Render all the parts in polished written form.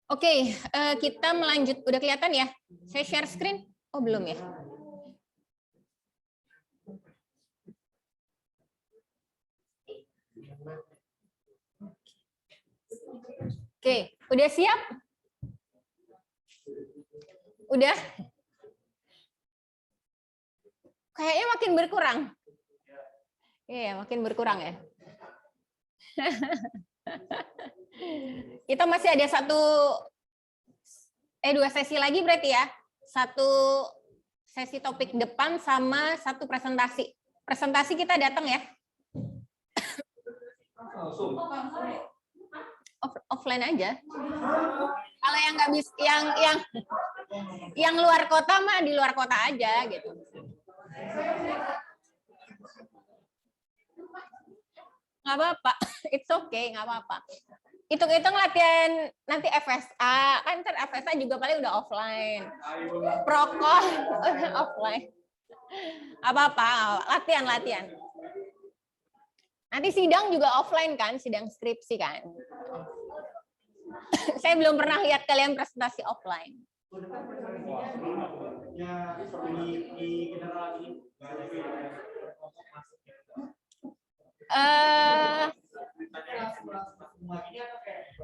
Oke, kita melanjut. Udah kelihatan ya? Saya share screen? Oh, belum ya? Oke, udah siap? Udah? Kayaknya makin berkurang. Iya, makin berkurang ya. Kita masih ada dua sesi lagi berarti ya. Satu sesi topik depan sama satu presentasi. Presentasi kita datang ya. Offline aja. Kalau yang nggak bisa, yang luar kota mah di luar kota aja gitu. Nggak apa-apa, it's okay, nggak apa-apa. Hitung-hitung latihan nanti FSA, kan ntar FSA juga paling udah offline. Prokol offline. Apa-apa, latihan. Nanti sidang juga offline kan, sidang skripsi kan. Saya belum pernah lihat kalian presentasi offline.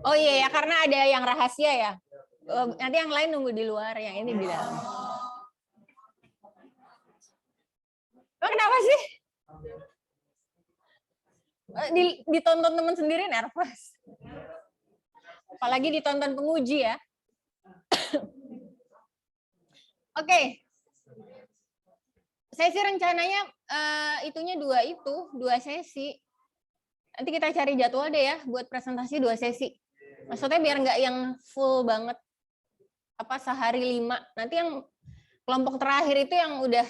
Oh iya ya, karena ada yang rahasia ya. Nanti yang lain nunggu di luar, yang ini di dalam. Oh, kenapa sih? Ditonton teman sendiri nervous. Apalagi ditonton penguji ya. Oke. Sesi rencananya itunya dua sesi. Nanti kita cari jadwal deh ya buat presentasi 2 sesi. Maksudnya biar nggak yang full banget sehari 5. Nanti yang kelompok terakhir itu yang udah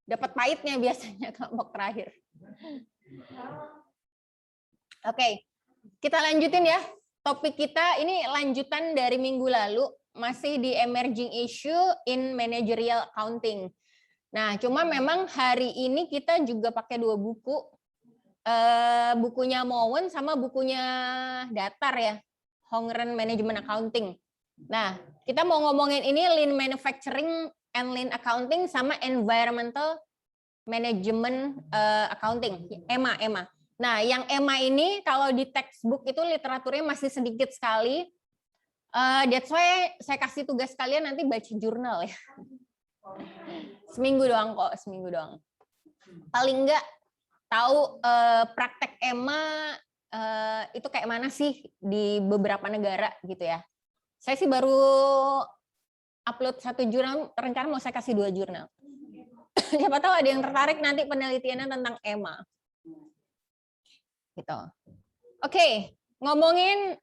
dapat pahitnya biasanya kelompok terakhir. Oke, kita lanjutin ya. Topik kita ini lanjutan dari minggu lalu, masih di emerging issue in managerial accounting. Nah, cuma memang hari ini kita juga pakai 2 buku. Bukunya Mowen sama bukunya Datar ya, Hongren Management Accounting. Nah, kita mau ngomongin ini Lean Manufacturing and Lean Accounting sama Environmental Management Accounting, EMA. Nah, yang EMA ini kalau di textbook itu literaturnya masih sedikit sekali. That's why saya kasih tugas kalian nanti baca jurnal ya. Seminggu doang kok, seminggu doang. Paling enggak tahu praktek EMA itu kayak mana sih di beberapa negara gitu ya. Saya sih baru upload 1 jurnal, rencana mau saya kasih 2 jurnal. Siapa tahu ada yang tertarik nanti penelitiannya tentang EMA. Gitu. Oke, ngomongin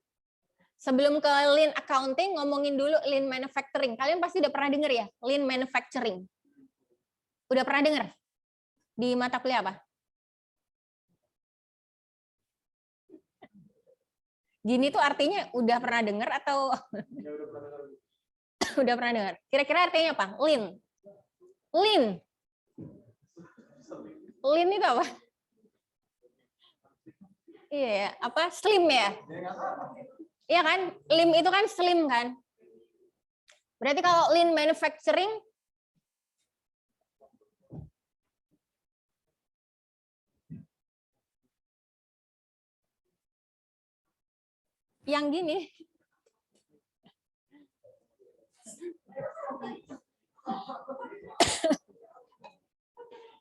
sebelum ke Lean Accounting, ngomongin dulu Lean Manufacturing. Kalian pasti udah pernah dengar ya, Lean Manufacturing. Udah pernah dengar? Di mata kuliah apa? Gini tuh artinya udah pernah dengar atau udah pernah dengar? Kira-kira artinya apa? Lean. Lean itu apa? Iya ya, apa slim ya? Iya kan? Lean itu kan slim kan? Berarti kalau lean manufacturing yang gini.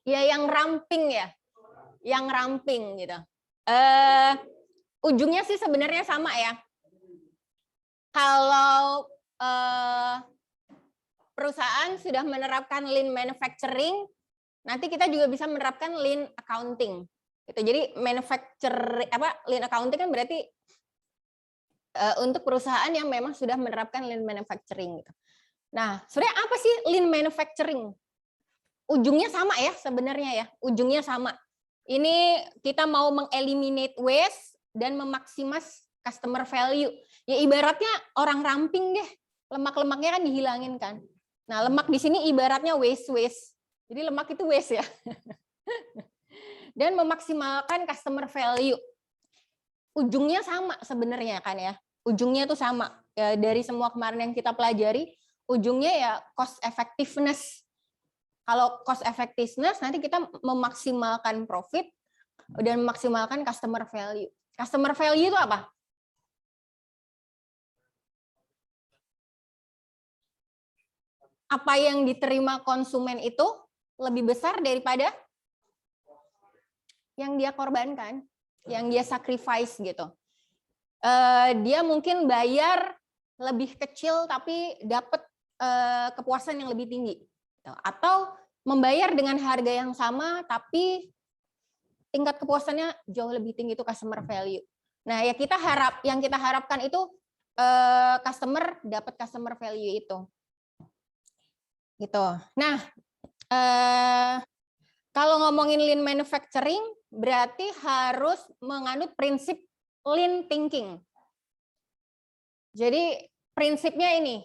Ya yang ramping ya. Yang ramping gitu. Ujungnya sih sebenarnya sama ya. Kalau perusahaan sudah menerapkan lean manufacturing, nanti kita juga bisa menerapkan lean accounting. Gitu. Jadi lean accounting kan berarti untuk perusahaan yang memang sudah menerapkan lean manufacturing. Gitu. Nah, sebenarnya apa sih lean manufacturing? Ujungnya sama ya sebenarnya ya. Ujungnya sama. Ini kita mau mengeliminate waste dan memaksimas customer value. Ya ibaratnya orang ramping deh. Lemak-lemaknya kan dihilangin kan. Nah, lemak di sini ibaratnya waste. Jadi lemak itu waste ya. Dan memaksimalkan customer value. ujungnya sama sebenarnya kan ya. Ujungnya tuh sama. Ya, dari semua kemarin yang kita pelajari, ujungnya ya cost effectiveness. Kalau cost effectiveness nanti kita memaksimalkan profit dan memaksimalkan customer value. Customer value itu apa? Apa yang diterima konsumen itu lebih besar daripada yang dia korbankan, yang dia sacrifice gitu. Dia mungkin bayar lebih kecil tapi dapat kepuasan yang lebih tinggi. Atau membayar dengan harga yang sama tapi tingkat kepuasannya jauh lebih tinggi, itu customer value. Nah, ya yang kita harapkan itu customer dapat customer value itu. Gitu. Nah, kalau ngomongin lean manufacturing berarti harus menganut prinsip lean thinking. Jadi prinsipnya ini,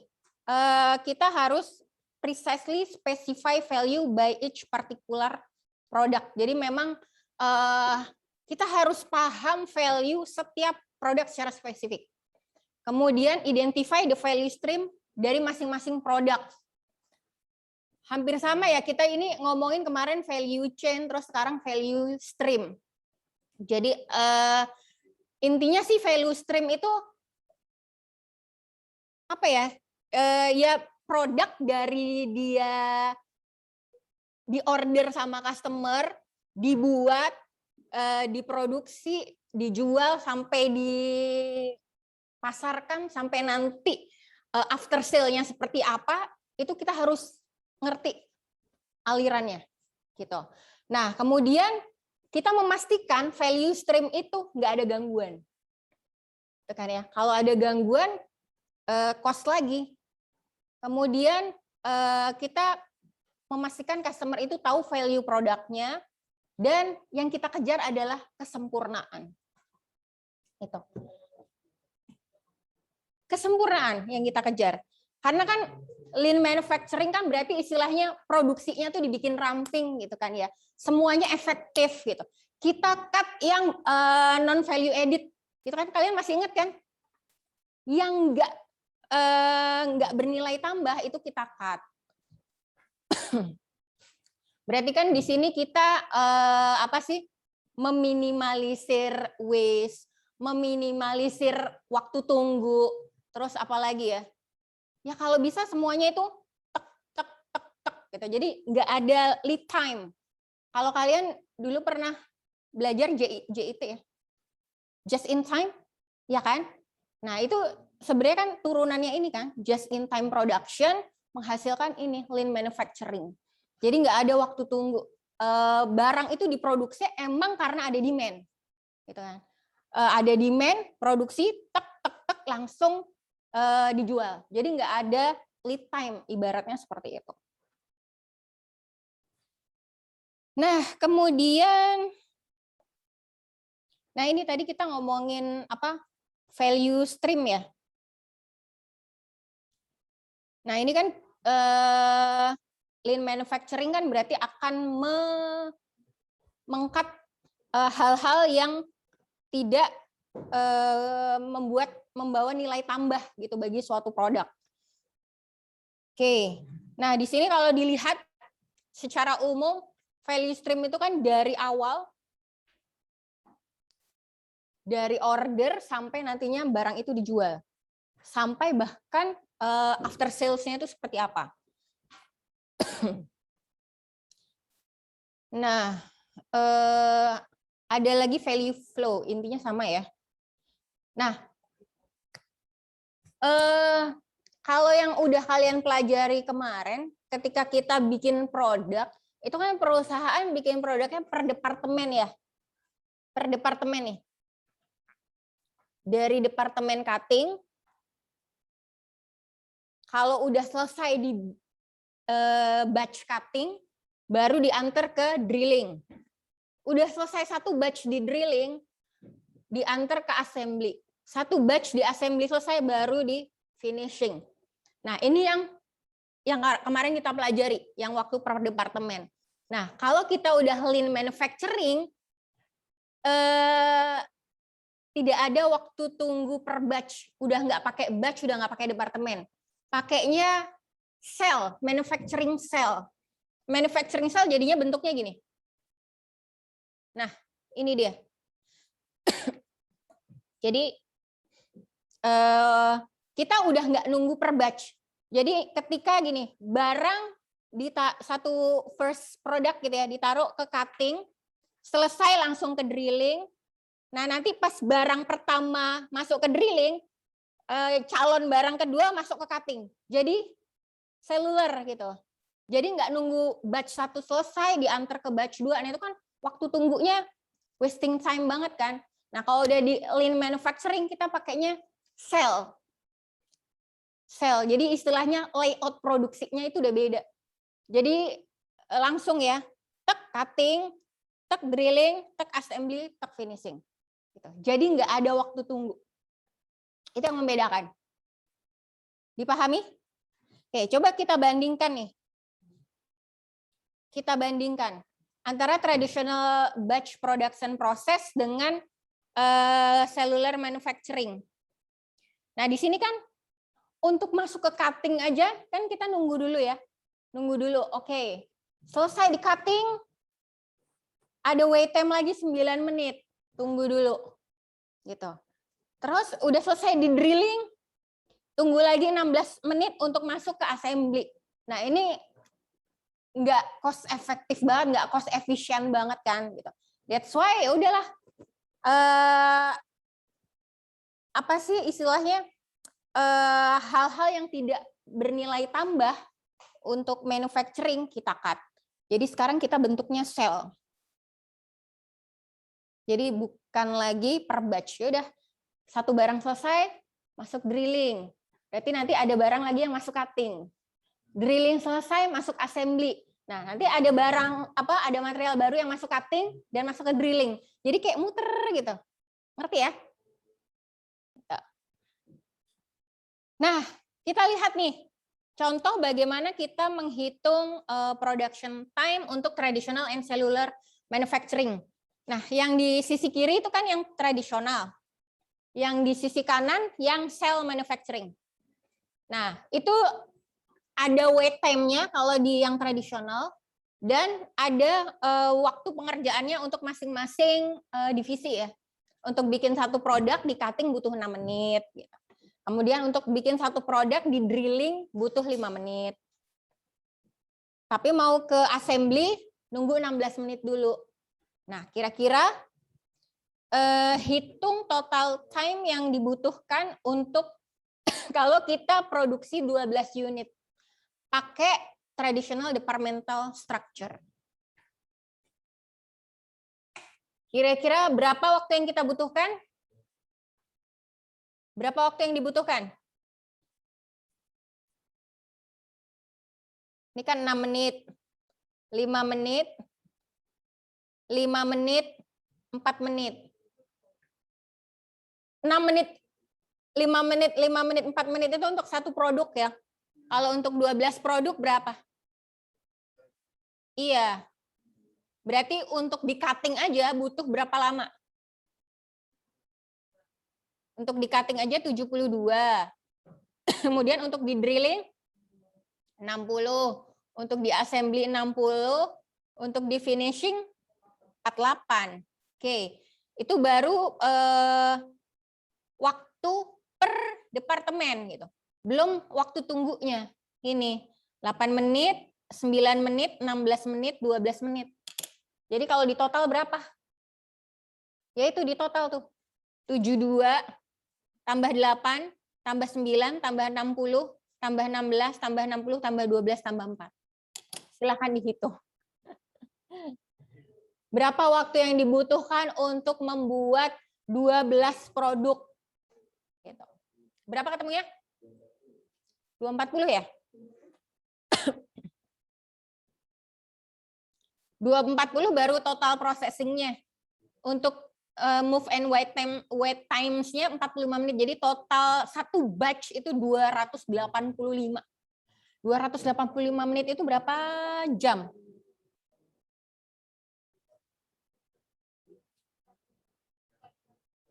kita harus precisely specify value by each particular product. Jadi memang kita harus paham value setiap produk secara spesifik. Kemudian identify the value stream dari masing-masing produk. Hampir sama ya, kita ini ngomongin kemarin value chain, terus sekarang value stream. Jadi intinya sih value stream itu apa ya? Ya produk dari dia diorder sama customer, dibuat, diproduksi, dijual sampai dipasarkan, sampai nanti after sale-nya seperti apa, itu kita harus ngerti alirannya gitu. Nah, kemudian kita memastikan value stream itu nggak ada gangguan. Kan ya. Kalau ada gangguan, cost lagi. Kemudian kita memastikan customer itu tahu value produknya, dan yang kita kejar adalah kesempurnaan. Itu. Kesempurnaan yang kita kejar. Karena kan lean manufacturing kan berarti istilahnya produksinya tuh dibikin ramping gitu kan ya. Semuanya efektif gitu. Kita cut yang non value added. Gitu kan, kalian masih ingat kan? Yang nggak bernilai tambah itu kita cut. Berarti kan di sini kita apa sih? Meminimalisir waste, meminimalisir waktu tunggu, terus apa lagi ya? Ya kalau bisa semuanya itu tek tek tek tek gitu. Jadi nggak ada lead time. Kalau kalian dulu pernah belajar JIT ya, just in time, ya kan? Nah itu sebenarnya kan turunannya ini kan, just in time production menghasilkan ini lean manufacturing. Jadi nggak ada waktu tunggu. Barang itu diproduksi emang karena ada demand, gitu kan? Ada demand, produksi, tek tek tek langsung dijual. Jadi nggak ada lead time, ibaratnya seperti itu. Nah, kemudian, nah ini tadi kita ngomongin apa? Value stream ya. Nah ini kan lean manufacturing kan berarti akan meng-cut hal-hal yang tidak membawa nilai tambah gitu bagi suatu produk. Oke, nah di sini kalau dilihat secara umum value stream itu kan dari awal, dari order sampai nantinya barang itu dijual, sampai bahkan after sales-nya itu seperti apa. Nah, ada lagi value flow, intinya sama ya. Nah, kalau yang udah kalian pelajari kemarin, ketika kita bikin produk, itu kan perusahaan bikin produknya per departemen ya. Per departemen nih. Dari departemen cutting, kalau udah selesai di batch cutting, baru diantar ke drilling. Udah selesai satu batch di drilling, diantar ke assembly. Satu batch di assembly selesai, baru di finishing. Nah, ini yang kemarin kita pelajari, yang waktu per departemen. Nah, kalau kita udah lean manufacturing, tidak ada waktu tunggu per batch. Udah nggak pakai batch, udah nggak pakai departemen. Pakainya cell, manufacturing cell. Manufacturing cell jadinya bentuknya gini. Nah, ini dia. Jadi kita udah nggak nunggu per batch. Jadi ketika gini, barang di satu first product gitu ya, ditaruh ke cutting, selesai langsung ke drilling. Nah, nanti pas barang pertama masuk ke drilling, calon barang kedua masuk ke cutting. Jadi seluler gitu. Jadi nggak nunggu batch 1 selesai diantar ke batch 2. Nah, itu kan waktu tunggunya wasting time banget kan. Nah, kalau udah di lean manufacturing kita pakainya cell. Jadi istilahnya layout produksinya itu udah beda. Jadi langsung ya, tek cutting, tek drilling, tek assembly, tek finishing. Gitu. Jadi nggak ada waktu tunggu. Itu yang membedakan. Dipahami? Oke, coba kita bandingkan nih. Kita bandingkan antara traditional batch production process dengan cellular manufacturing. Nah, di sini kan untuk masuk ke cutting aja kan kita nunggu dulu ya. Nunggu dulu. Oke. Selesai di cutting ada wait time lagi 9 menit. Tunggu dulu. Gitu. Terus udah selesai di drilling, tunggu lagi 16 menit untuk masuk ke assembly. Nah, ini nggak cost efektif banget, nggak cost efisien banget kan gitu. That's why ya udahlah. Apa sih istilahnya? Hal-hal yang tidak bernilai tambah untuk manufacturing kita cut. Jadi sekarang kita bentuknya cell. Jadi bukan lagi per batch. Ya udah, satu barang selesai masuk drilling. Berarti nanti ada barang lagi yang masuk cutting. Drilling selesai masuk assembly. Nah, nanti ada barang ada material baru yang masuk cutting dan masuk ke drilling. Jadi kayak muter gitu. Ngerti ya? Nah, kita lihat nih contoh bagaimana kita menghitung production time untuk traditional and cellular manufacturing. Nah, yang di sisi kiri itu kan yang tradisional. Yang di sisi kanan yang cell manufacturing. Nah, itu ada wait time-nya kalau di yang tradisional dan ada waktu pengerjaannya untuk masing-masing divisi ya. Untuk bikin satu produk di cutting butuh 6 menit gitu. Kemudian untuk bikin satu produk di drilling butuh 5 menit. Tapi mau ke assembly nunggu 16 menit dulu. Nah, kira-kira hitung total time yang dibutuhkan untuk kalau kita produksi 12 unit pakai traditional departmental structure. Kira-kira berapa waktu yang kita butuhkan? Berapa waktu yang dibutuhkan? Ini kan 6 menit, 5 menit, 5 menit, 4 menit. 6 menit, 5 menit, 5 menit, 4 menit itu untuk satu produk ya. Kalau untuk 12 produk berapa? Iya. Berarti untuk di cutting aja butuh berapa lama? Untuk di cutting aja 72. Kemudian untuk di drilling 60. Untuk di assembly 60. Untuk di finishing 48. Oke. Itu baru waktu per departemen gitu. Belum waktu tunggunya. Ini 8 menit, 9 menit, 16 menit, 12 menit. Jadi kalau di total berapa? Ya itu di total tuh. 72 tambah 8 tambah 9 tambah 60 tambah 16 tambah 60 tambah 12 tambah 4. Silakan dihitung. Berapa waktu yang dibutuhkan untuk membuat 12 produk? Gitu. Berapa ketemunya? 240 ya? 240 baru total processing-nya. Untuk move and wait times-nya 45 menit. Jadi total satu batch itu 285. 285 menit itu berapa jam?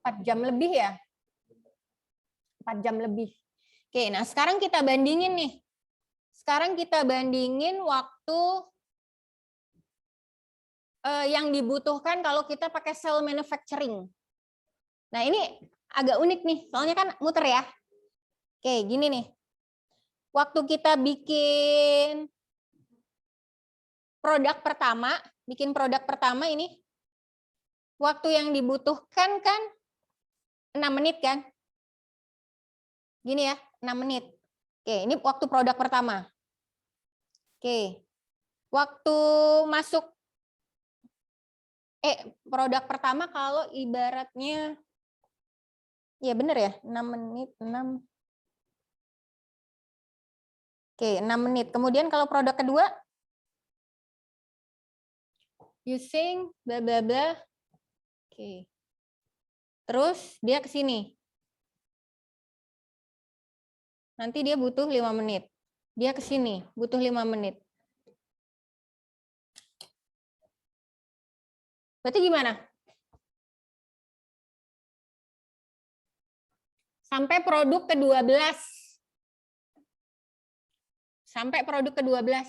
4 jam lebih ya. 4 jam lebih. Oke, nah sekarang kita bandingin nih. Sekarang kita bandingin waktu yang dibutuhkan kalau kita pakai cell manufacturing. Nah ini agak unik nih, soalnya kan muter ya. Oke, gini nih. Waktu kita bikin produk pertama ini, waktu yang dibutuhkan kan 6 menit kan? Gini ya, 6 menit. Oke, ini waktu produk pertama. Oke, waktu masuk produk pertama kalau ibaratnya, ya bener ya, 6 menit, 6. Oke, 6 menit. Kemudian kalau produk kedua, using bla bla bla. Oke. Terus dia ke sini. Nanti dia butuh 5 menit. Dia ke sini, butuh 5 menit. Berarti gimana? Sampai produk ke-12. Sampai produk ke-12.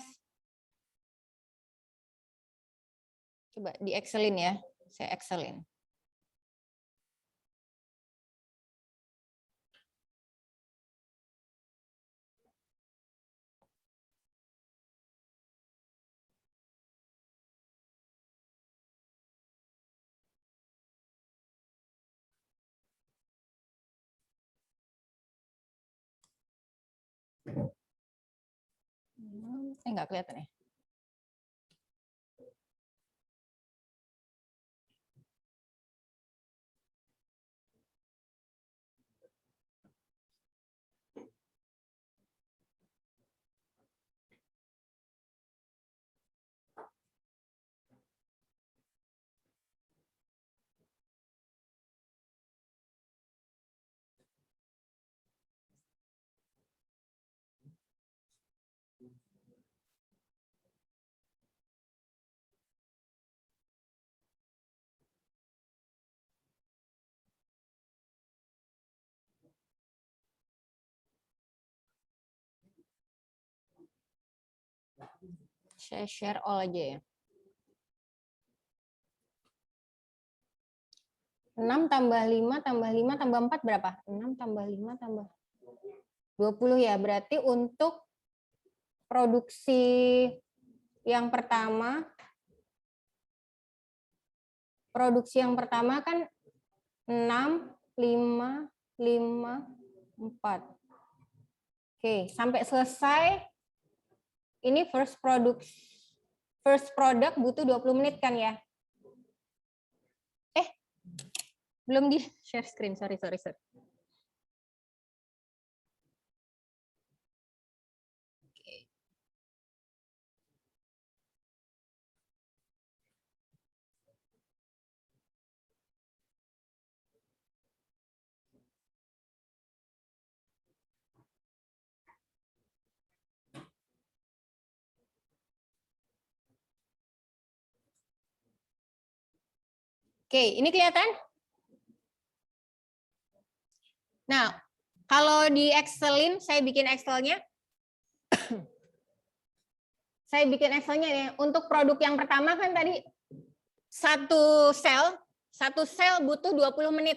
Coba di Excelin ya. Saya Excelin. Nggak kelihatan ya. Saya share all aja ya. 6 tambah 5 tambah 5 tambah 4 berapa? 6 tambah 5 tambah 20 ya. Berarti untuk produksi yang pertama kan 6, 5, 5, 4. Oke, sampai selesai ini first product butuh 20 menit kan ya? Belum di share screen, sorry. Oke, ini kelihatan? Nah, kalau di Excelin, saya bikin Excelnya. Saya bikin Excelnya nih. Untuk produk yang pertama kan tadi satu sel butuh 20 menit.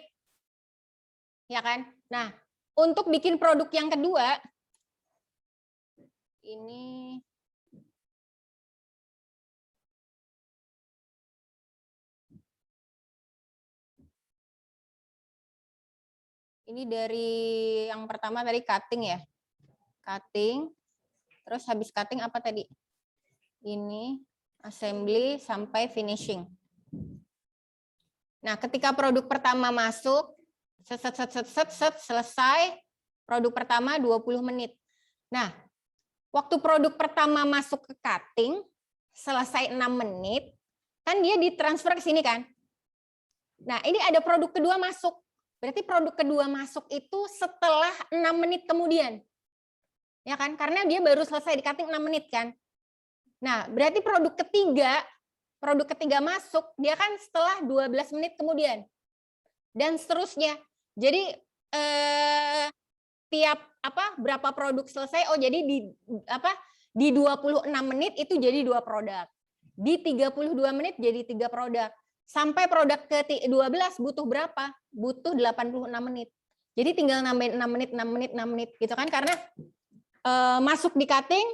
Ya kan? Nah, untuk bikin produk yang kedua, ini dari yang pertama tadi cutting ya. Cutting, terus habis cutting apa tadi? Ini assembly sampai finishing. Nah, ketika produk pertama masuk, selesai, produk pertama 20 menit. Nah, waktu produk pertama masuk ke cutting, selesai 6 menit, kan dia ditransfer ke sini kan? Nah, ini ada produk kedua masuk. Berarti produk kedua masuk itu setelah 6 menit kemudian. Ya kan? Karena dia baru selesai di cutting 6 menit kan? Nah, berarti produk ketiga masuk, dia kan setelah 12 menit kemudian. dan seterusnya. Jadi tiap berapa produk selesai, oh jadi di 26 menit itu jadi 2 produk. Di 32 menit jadi 3 produk. Sampai produk ke 12 butuh berapa? Butuh 86 menit. Jadi tinggal nambahin 6 menit, 6 menit, 6 menit gitu kan, karena masuk di cutting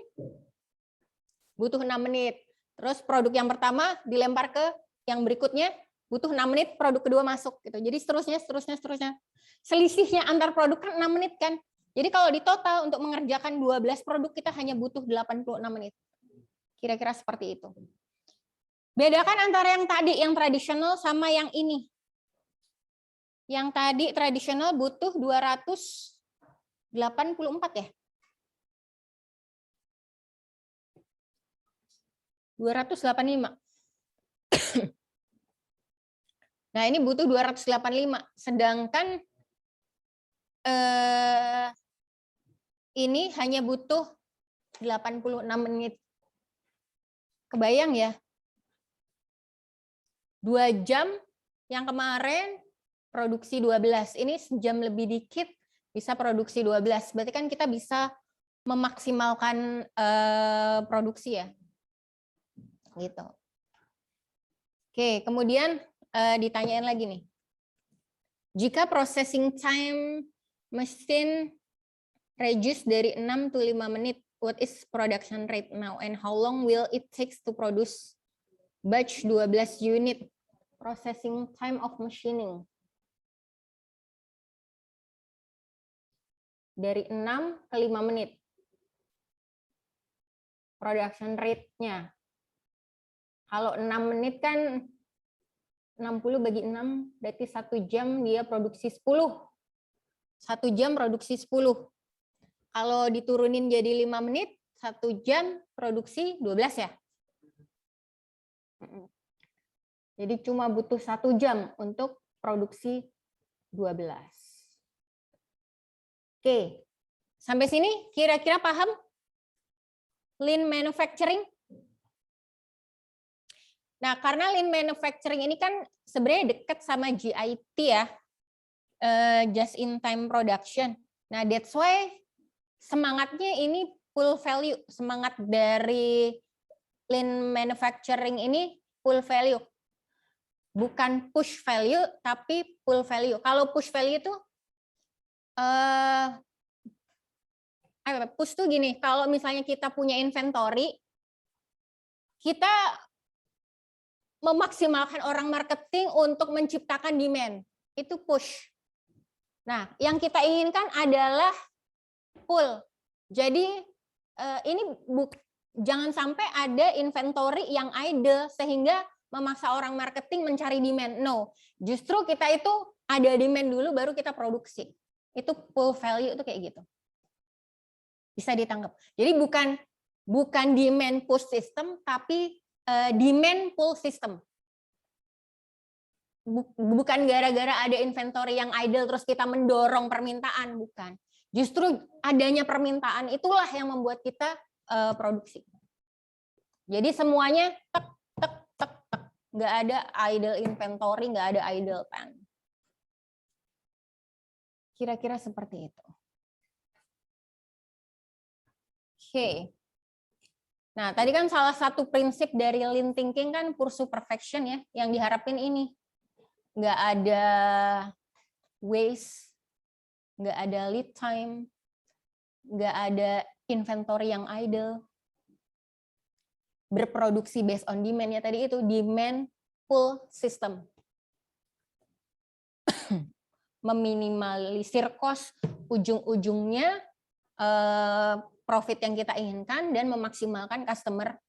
butuh 6 menit. Terus produk yang pertama dilempar ke yang berikutnya butuh 6 menit, produk kedua masuk gitu. Jadi seterusnya. Selisihnya antar produk kan 6 menit kan. Jadi kalau di total untuk mengerjakan 12 produk kita hanya butuh 86 menit. Kira-kira seperti itu. Bedakan antara yang tadi, yang tradisional sama yang ini. Yang tadi tradisional butuh 284 ya? 285. Nah, ini butuh 285. Sedangkan ini hanya butuh 86 menit. Kebayang ya? 2 jam yang kemarin produksi 12. Ini sejam lebih dikit bisa produksi 12. Berarti kan kita bisa memaksimalkan produksi ya. Gitu. Oke, kemudian ditanyain lagi nih. Jika processing time mesin reduce dari 6 to 5 menit, what is production rate now and how long will it takes to produce batch 12 unit? Processing time of machining. Dari 6 ke 5 menit. Production rate-nya. Kalau 6 menit kan 60 bagi 6, berarti 1 jam dia produksi 10. 1 jam produksi 10. Kalau diturunin jadi 5 menit, 1 jam produksi 12 ya. Jadi cuma butuh 1 jam untuk produksi 12. Oke, sampai sini kira-kira paham? Lean manufacturing? Nah, karena lean manufacturing ini kan sebenarnya dekat sama JIT ya, just in time production. Nah, that's why semangatnya ini full value, semangat dari lean manufacturing ini full value. Bukan push value, tapi full value. Kalau push value itu, push tuh gini, kalau misalnya kita punya inventory, kita memaksimalkan orang marketing untuk menciptakan demand. Itu push. Nah, yang kita inginkan adalah pull. Jadi ini jangan sampai ada inventory yang idle sehingga memaksa orang marketing mencari demand. No, justru kita itu ada demand dulu baru kita produksi. Itu pull value itu kayak gitu. Bisa ditangkap. Jadi bukan demand push system tapi demand pull system. Bukan gara-gara ada inventory yang idle terus kita mendorong permintaan, bukan. Justru adanya permintaan itulah yang membuat kita produksi. Jadi semuanya tek, nggak ada idle inventory, nggak ada idle pan. Kira-kira seperti itu. Oke. Nah, tadi kan salah satu prinsip dari lean thinking kan pursue perfection ya, yang diharapin ini. Nggak ada waste, nggak ada lead time, nggak ada inventory yang idle. Berproduksi based on demand ya tadi itu demand pull system. Meminimalisir cost, ujung-ujungnya profit yang kita inginkan dan memaksimalkan customer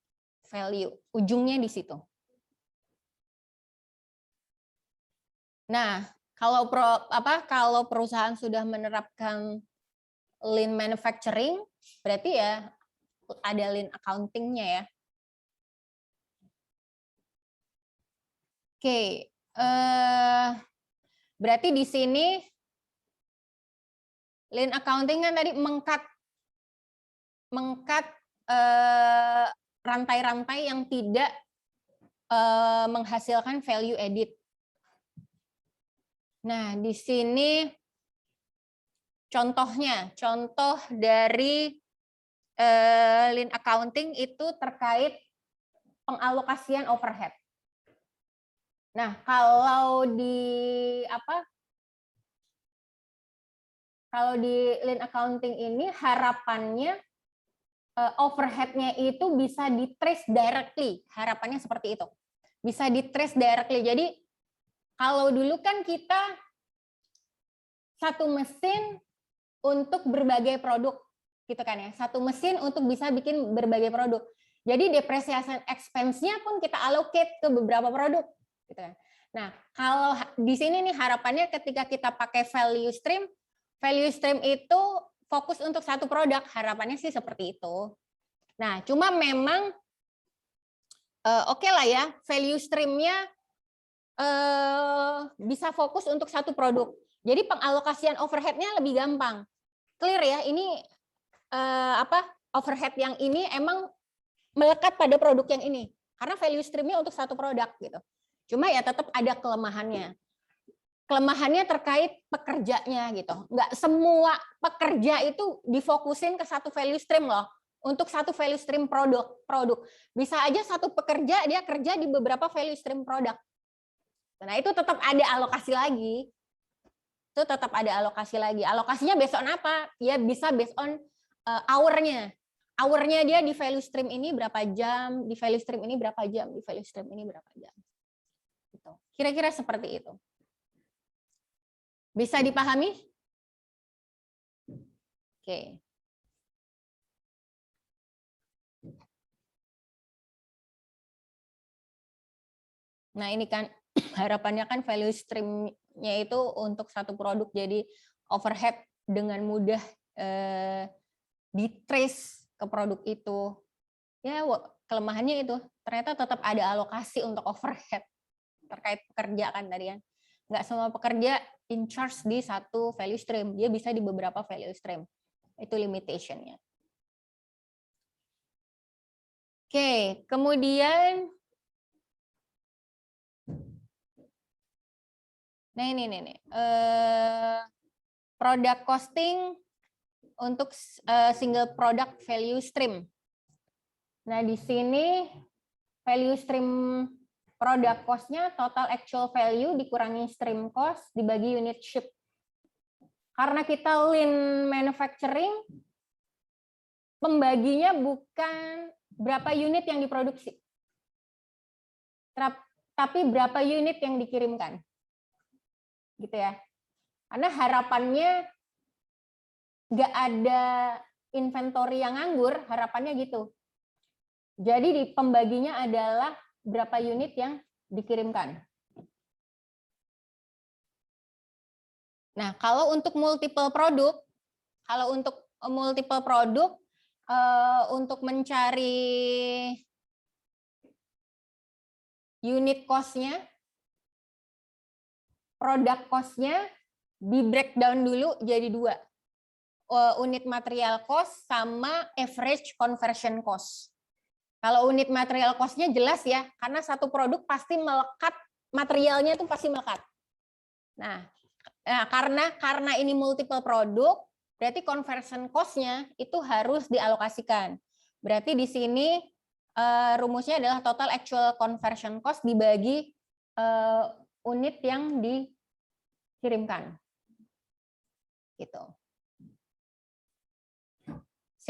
value. Ujungnya di situ. Nah, kalau perusahaan sudah menerapkan lean manufacturing, berarti ya ada lean accounting-nya ya. Oke, berarti di sini lean accounting kan tadi mengkat rantai-rantai yang tidak menghasilkan value added. Nah, di sini contohnya, contoh dari lean accounting itu terkait pengalokasian overhead. Nah, kalau di lean accounting ini harapannya overhead-nya itu bisa di-trace directly. Harapannya seperti itu. Bisa di-trace directly. Jadi kalau dulu kan kita satu mesin untuk berbagai produk, gitu kan ya. Satu mesin untuk bisa bikin berbagai produk. Jadi depreciation expense-nya pun kita allocate ke beberapa produk, gitu kan. Nah, kalau di sini nih harapannya ketika kita pakai value stream itu fokus untuk satu produk, harapannya sih seperti itu. Nah, cuma memang oke lah ya, value stream-nya bisa fokus untuk satu produk. Jadi pengalokasian overhead-nya lebih gampang. Clear ya, ini overhead yang ini emang melekat pada produk yang ini karena value stream-nya untuk satu produk gitu. Cuma ya tetap ada kelemahannya. Kelemahannya terkait pekerjanya gitu. Nggak semua pekerja itu difokusin ke satu value stream loh. Untuk satu value stream produk. Bisa aja satu pekerja dia kerja di beberapa value stream produk. Nah, itu tetap ada alokasi lagi. Itu tetap ada alokasi lagi. Alokasinya based on apa? Ya bisa based on hour-nya. Hour-nya dia di value stream ini berapa jam, di value stream ini berapa jam, di value stream ini berapa jam. Gitu. Kira-kira seperti itu. Bisa dipahami? Oke. Nah, ini kan harapannya kan value stream-nya itu untuk satu produk, jadi overhead dengan mudah di-trace ke produk itu. Ya, kelemahannya itu ternyata tetap ada alokasi untuk overhead terkait pekerja kan tadi kan. Nggak semua pekerja in charge di satu value stream, dia bisa di beberapa value stream. Itu limitation-nya. Oke, kemudian nah ini nih. Product costing untuk single product value stream. Nah, di sini value stream product cost-nya total actual value dikurangi stream cost dibagi unit ship. Karena kita lean manufacturing, pembaginya bukan berapa unit yang diproduksi, tapi berapa unit yang dikirimkan. Gitu ya. Karena harapannya nggak ada inventory yang nganggur, harapannya gitu. Jadi di pembaginya adalah berapa unit yang dikirimkan. Nah, kalau untuk multiple produk, untuk mencari unit cost-nya, product cost-nya di breakdown dulu jadi dua. Unit material cost sama average conversion cost. Kalau unit material cost-nya jelas ya, karena satu produk pasti melekat, materialnya itu pasti melekat. Nah, karena ini multiple produk, berarti conversion cost-nya itu harus dialokasikan. Berarti di sini rumusnya adalah total actual conversion cost dibagi unit yang dikirimkan. Gitu.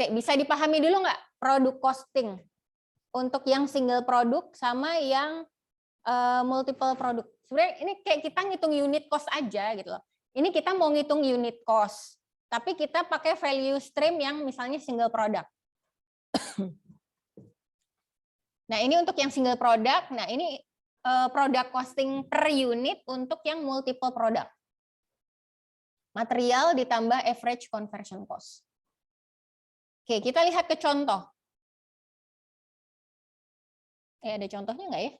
Bisa dipahami dulu nggak produk costing untuk yang single produk sama yang multiple produk? Sebenarnya ini kayak kita ngitung unit cost aja gitu loh. Ini kita mau ngitung unit cost, tapi kita pakai value stream yang misalnya single product. Nah, ini untuk yang single product. Nah, ini product costing per unit untuk yang multiple product. Material ditambah average conversion cost. Oke, kita lihat ke contoh. Ada contohnya nggak ya?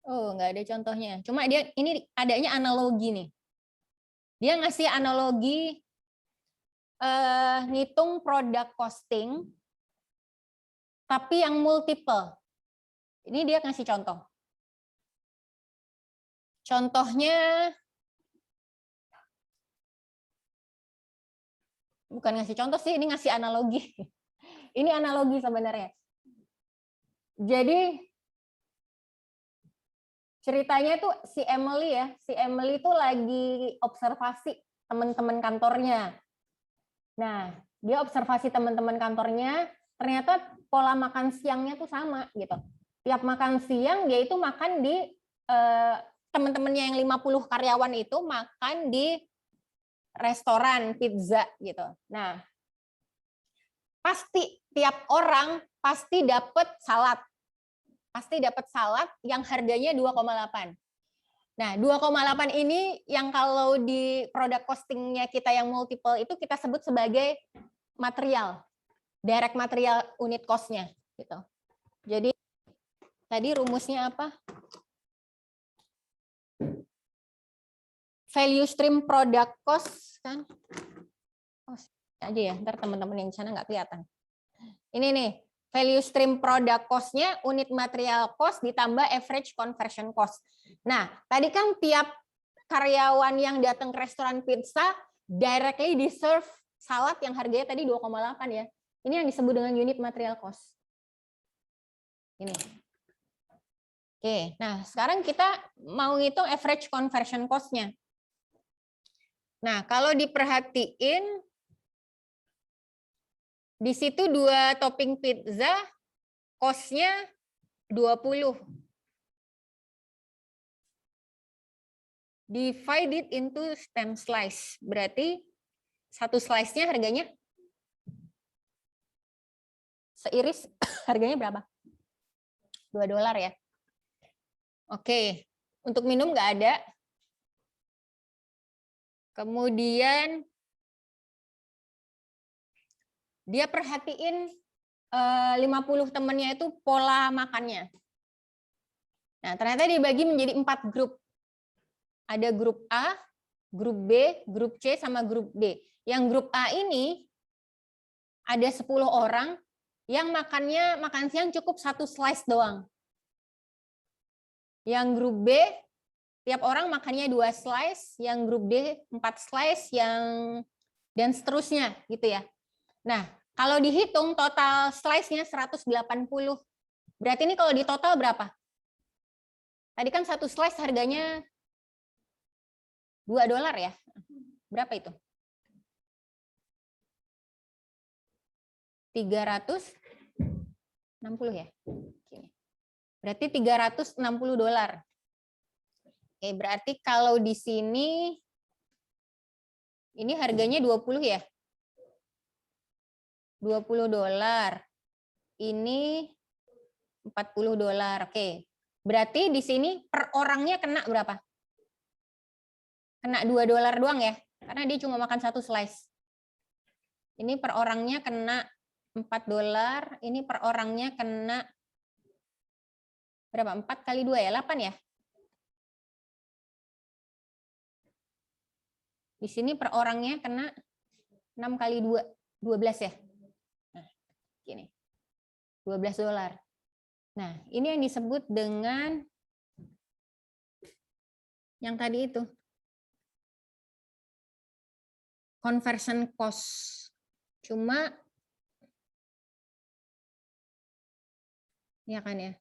Oh, nggak ada contohnya. Cuma dia ini adanya analogi nih. Dia ngasih analogi ngitung product costing, tapi yang multiple. Ini dia ngasih contoh. Contohnya, bukan ngasih contoh sih, ini ngasih analogi. Ini analogi sebenarnya. Jadi, ceritanya tuh si Emily ya, si Emily tuh lagi observasi teman-teman kantornya. Nah, dia observasi teman-teman kantornya, ternyata pola makan siangnya tuh sama gitu. Tiap makan siang dia itu makan di teman-temannya yang 50 karyawan itu makan di restoran pizza gitu. Nah, pasti tiap orang pasti dapat salad. Pasti dapat salad yang harganya 2,8. Nah, 2,8 ini yang kalau di produk costingnya kita yang multiple itu kita sebut sebagai material, direct material unit cost-nya gitu. Jadi tadi rumusnya apa? Value stream product cost kan? Oh, aja ya, ntar teman-teman yang di sana nggak kelihatan. Ini nih, value stream product cost-nya unit material cost ditambah average conversion cost. Nah, tadi kan tiap karyawan yang datang ke restoran pizza directly di-serve salad yang harganya tadi 2,8 ya. Ini yang disebut dengan unit material cost. Ini. Oke, nah sekarang kita mau ngitung average conversion cost-nya. Nah, kalau diperhatiin, di situ 2 topping pizza, cost-nya 20. Divided into 10 slice. Berarti satu slice-nya harganya seiris harganya berapa? $2 ya. Oke, untuk minum nggak ada. Kemudian dia perhatiin 50 temannya itu pola makannya. Nah, ternyata dibagi menjadi 4 grup. Ada grup A, grup B, grup C, sama grup D. Yang grup A ini ada 10 orang yang makan siang cukup 1 slice doang. Yang grup B, tiap orang makannya 2 slice, yang grup D 4 slice, dan seterusnya gitu ya. Nah, kalau dihitung total slice-nya 180. Berarti ini kalau di total berapa? Tadi kan 1 slice harganya $2 ya. Berapa itu? 360 ya. Berarti $360. Oke, berarti kalau di sini ini harganya 20 ya. $20. Ini $40. Oke. Berarti di sini per orangnya kena berapa? Kena $2 doang ya. Karena dia cuma makan 1 slice. Ini per orangnya kena $4. Ini per orangnya kena berapa? 4 kali 2 ya? 8 ya? Di sini per orangnya kena 6 kali 2, 12 ya? Nah, gini. $12. Nah, ini yang disebut dengan yang tadi itu. Conversion cost. Cuma ya kan ya.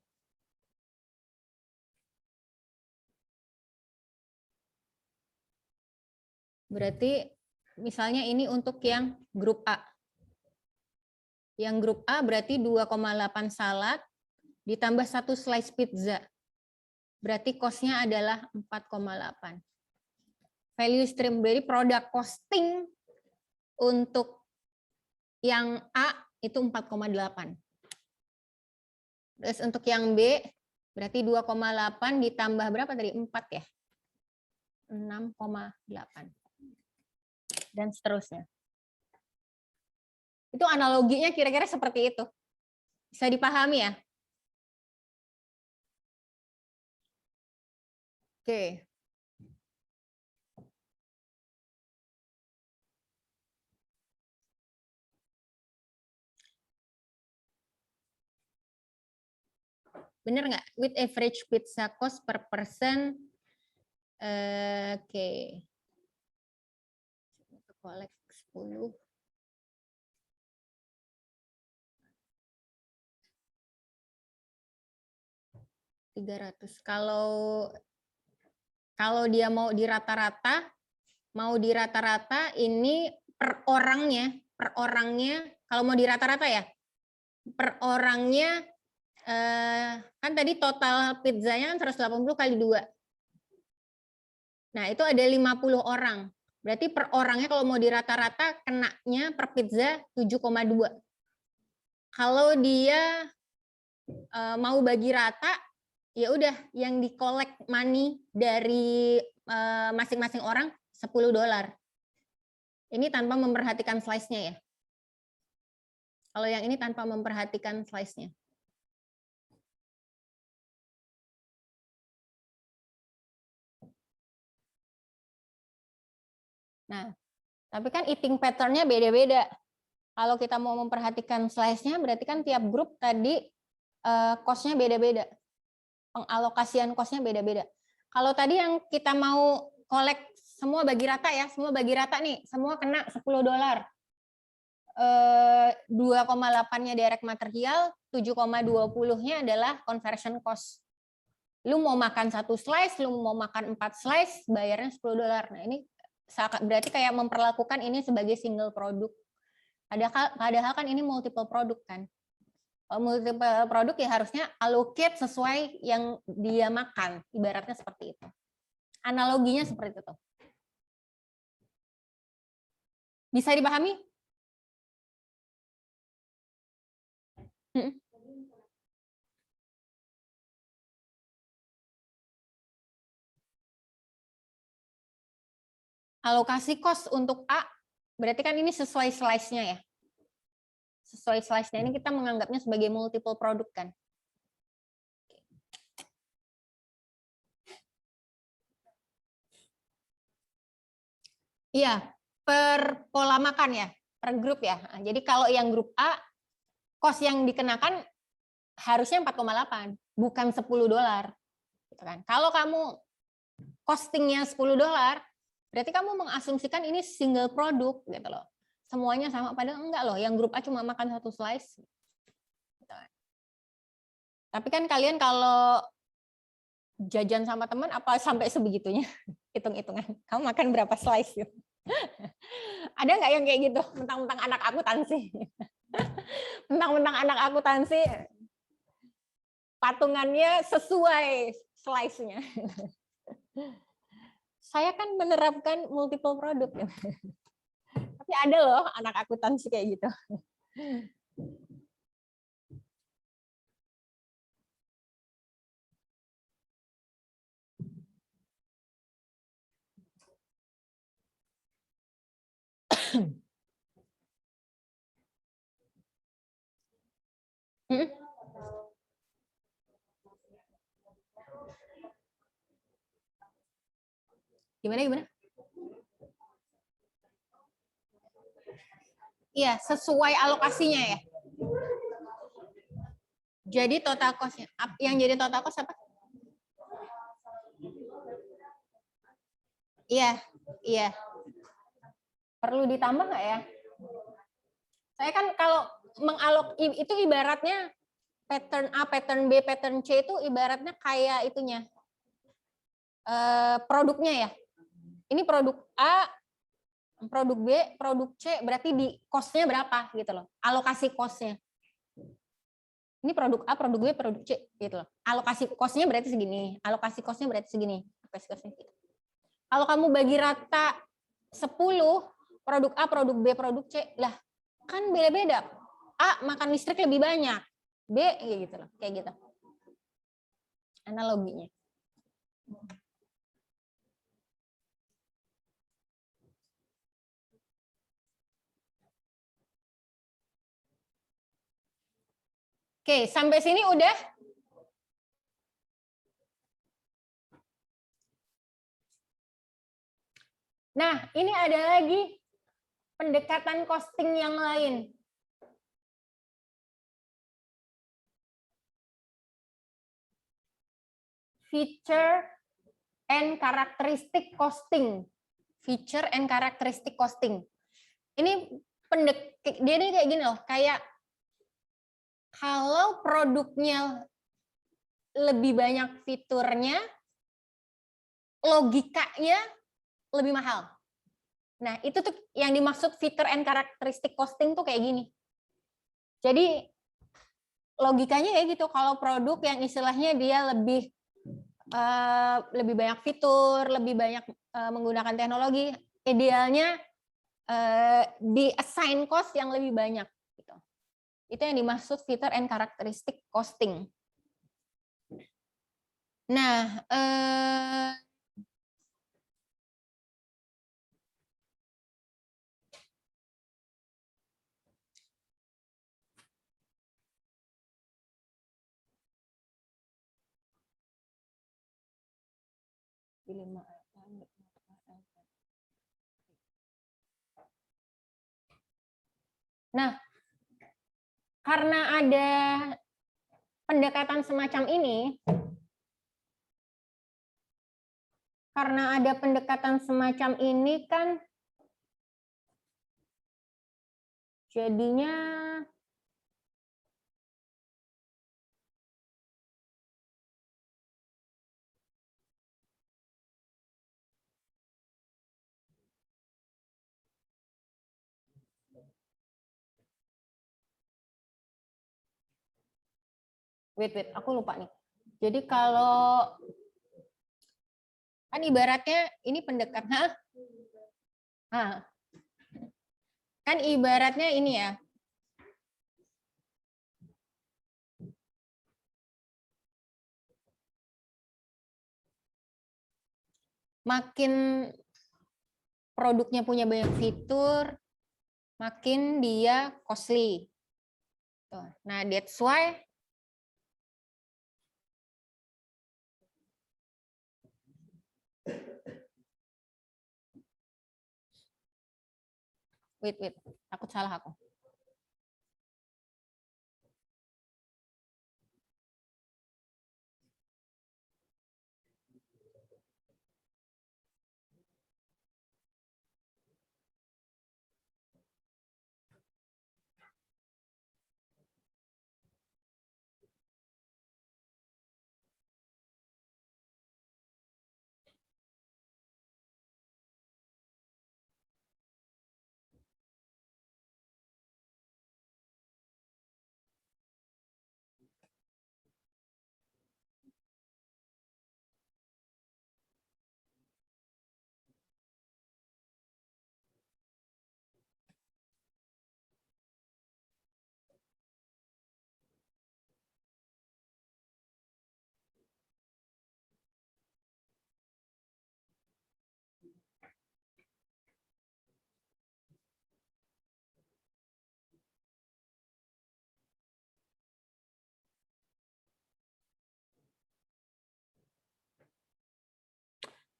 Berarti misalnya ini untuk yang grup A. Yang grup A berarti 2,8 salad ditambah 1 slice pizza. Berarti cost-nya adalah 4,8. Value stream dari produk costing untuk yang A itu 4,8. Terus untuk yang B berarti 2,8 ditambah berapa tadi? 4 ya? 6,8. Dan seterusnya. Itu analoginya kira-kira seperti itu. Bisa dipahami ya? Oke. Bener nggak? With average pizza cost per person. Oke. Collect 10. $300. Kalau dia mau di rata-rata ini per orangnya kalau mau di rata-rata ya, per orangnya kan tadi total pizzanya 180 kali 2. Nah, itu ada 50 orang. Berarti per orangnya kalau mau di rata-rata kenanya per pizza 7,2. Kalau dia mau bagi rata, ya udah yang di-collect money dari masing-masing orang $10. Ini tanpa memperhatikan slice-nya ya. Kalau yang ini tanpa memperhatikan slice-nya. Nah, tapi kan eating pattern-nya beda-beda. Kalau kita mau memperhatikan slice-nya, berarti kan tiap grup tadi cost-nya beda-beda. Pengalokasian cost-nya beda-beda. Kalau tadi yang kita mau collect semua bagi rata ya, semua bagi rata nih, semua kena $10. 2,8-nya direct material, 7,20-nya adalah conversion cost. Lu mau makan 1 slice, lu mau makan 4 slice, bayarnya $10. Nah, ini berarti kayak memperlakukan ini sebagai single produk. Padahal kan ini multiple produk kan. Multiple produk ya harusnya allocate sesuai yang dia makan, ibaratnya seperti itu. Analoginya seperti itu. Bisa dipahami? Alokasi cost untuk A, berarti kan ini sesuai slice-nya ya. Sesuai slice-nya ini kita menganggapnya sebagai multiple produk kan. Iya, per pola makan ya, per grup ya. Jadi kalau yang grup A, cost yang dikenakan harusnya 4,8, bukan $10. Gitu kan. Kalau kamu costingnya $10, berarti kamu mengasumsikan ini single produk gitu loh. Semuanya sama, padahal enggak loh. Yang grup A cuma makan 1 slice. Gitu. Tapi kan kalian kalau jajan sama teman apa sampai sebegitunya hitung-hitungan. Kamu makan berapa slice gitu. Ada nggak yang kayak gitu? Mentang-mentang anak akuntansi. Mentang-mentang anak akuntansi patungannya sesuai slice-nya. Saya kan menerapkan multiple produk. Tapi ada loh anak akuntansi kayak gitu. Gimana? Iya, sesuai alokasinya ya. Jadi total cost-nya. Yang jadi total cost apa? Iya. Perlu ditambah nggak ya? Saya kan kalau mengalok itu ibaratnya pattern A, pattern B, pattern C itu ibaratnya kayak itunya. Produknya ya. Ini produk A, produk B, produk C, berarti di cost-nya berapa gitu loh. Alokasi cost-nya. Ini produk A, produk B, produk C gitu loh. Alokasi cost-nya berarti segini. Alokasi cost-nya berarti segini. Kalau kamu bagi rata 10, produk A, produk B, produk C, lah kan beda-beda. A makan listrik lebih banyak. B gitu loh, kayak gitu. Analoginya. Oke, sampai sini udah? Nah, ini ada lagi pendekatan costing yang lain. feature and characteristic costing. Feature and characteristic costing. Ini dia ini kayak gini loh, kayak kalau produknya lebih banyak fiturnya, logikanya lebih mahal. Nah, itu tuh yang dimaksud feature and characteristic costing tuh kayak gini. Jadi logikanya ya gitu, kalau produk yang istilahnya dia lebih banyak fitur, lebih banyak menggunakan teknologi, idealnya di assign cost yang lebih banyak gitu. Itu yang dimaksud feature and characteristic costing. Nah, nah, karena ada pendekatan semacam ini, kan jadinya wait, aku lupa nih. Jadi kalau kan ibaratnya ini pendekatan, kan ibaratnya ini ya. Makin produknya punya banyak fitur, makin dia costly. Nah, that's why wait, takut salah aku.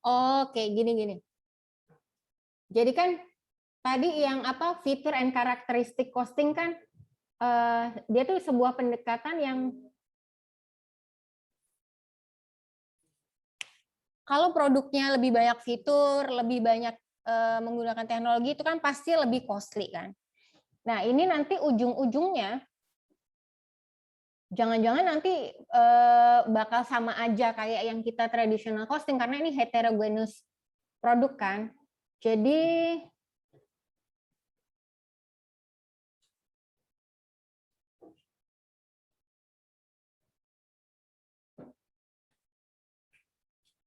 Oke, gini. Jadi kan tadi yang apa feature and characteristic costing kan dia tuh sebuah pendekatan yang kalau produknya lebih banyak fitur, lebih banyak menggunakan teknologi itu kan pasti lebih costly kan. Nah, ini nanti ujung-ujungnya jangan-jangan nanti bakal sama aja kayak yang kita traditional costing karena ini heterogeneous produk kan. Jadi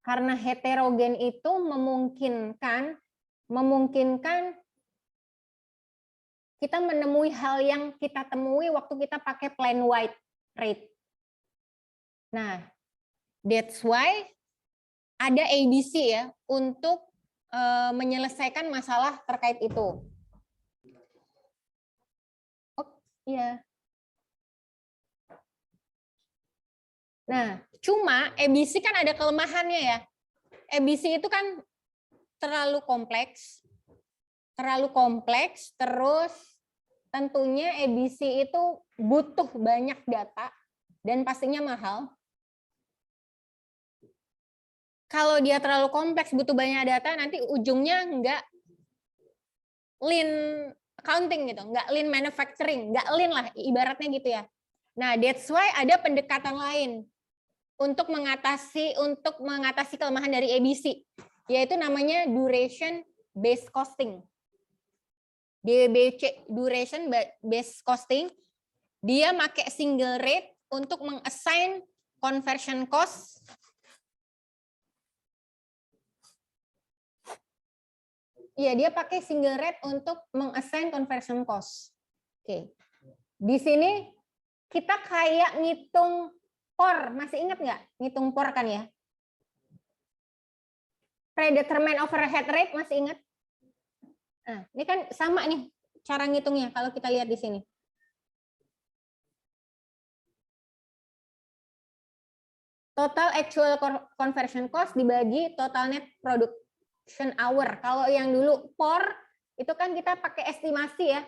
karena heterogen itu memungkinkan kita menemui hal yang kita temui waktu kita pakai plain white rate. Nah, that's why ada ABC ya untuk menyelesaikan masalah terkait itu. Oh, iya. Nah, cuma ABC kan ada kelemahannya ya. ABC itu kan terlalu kompleks, terus tentunya ABC itu butuh banyak data dan pastinya mahal. Kalau dia terlalu kompleks, butuh banyak data, nanti ujungnya nggak lean accounting gitu, nggak lean manufacturing, nggak lean lah ibaratnya gitu ya. Nah, that's why ada pendekatan lain untuk mengatasi kelemahan dari ABC, yaitu namanya duration based costing. DBC, duration based costing, dia pakai single rate untuk meng-assign conversion cost Iya, dia pakai single rate untuk meng-assign conversion cost. Oke. Di sini kita kayak ngitung POR, masih ingat nggak? Ngitung POR kan ya? Predetermined overhead rate, masih ingat? Nah, ini kan sama nih cara ngitungnya kalau kita lihat di sini. Total actual conversion cost dibagi total net production hour. Kalau yang dulu POR, itu kan kita pakai estimasi ya.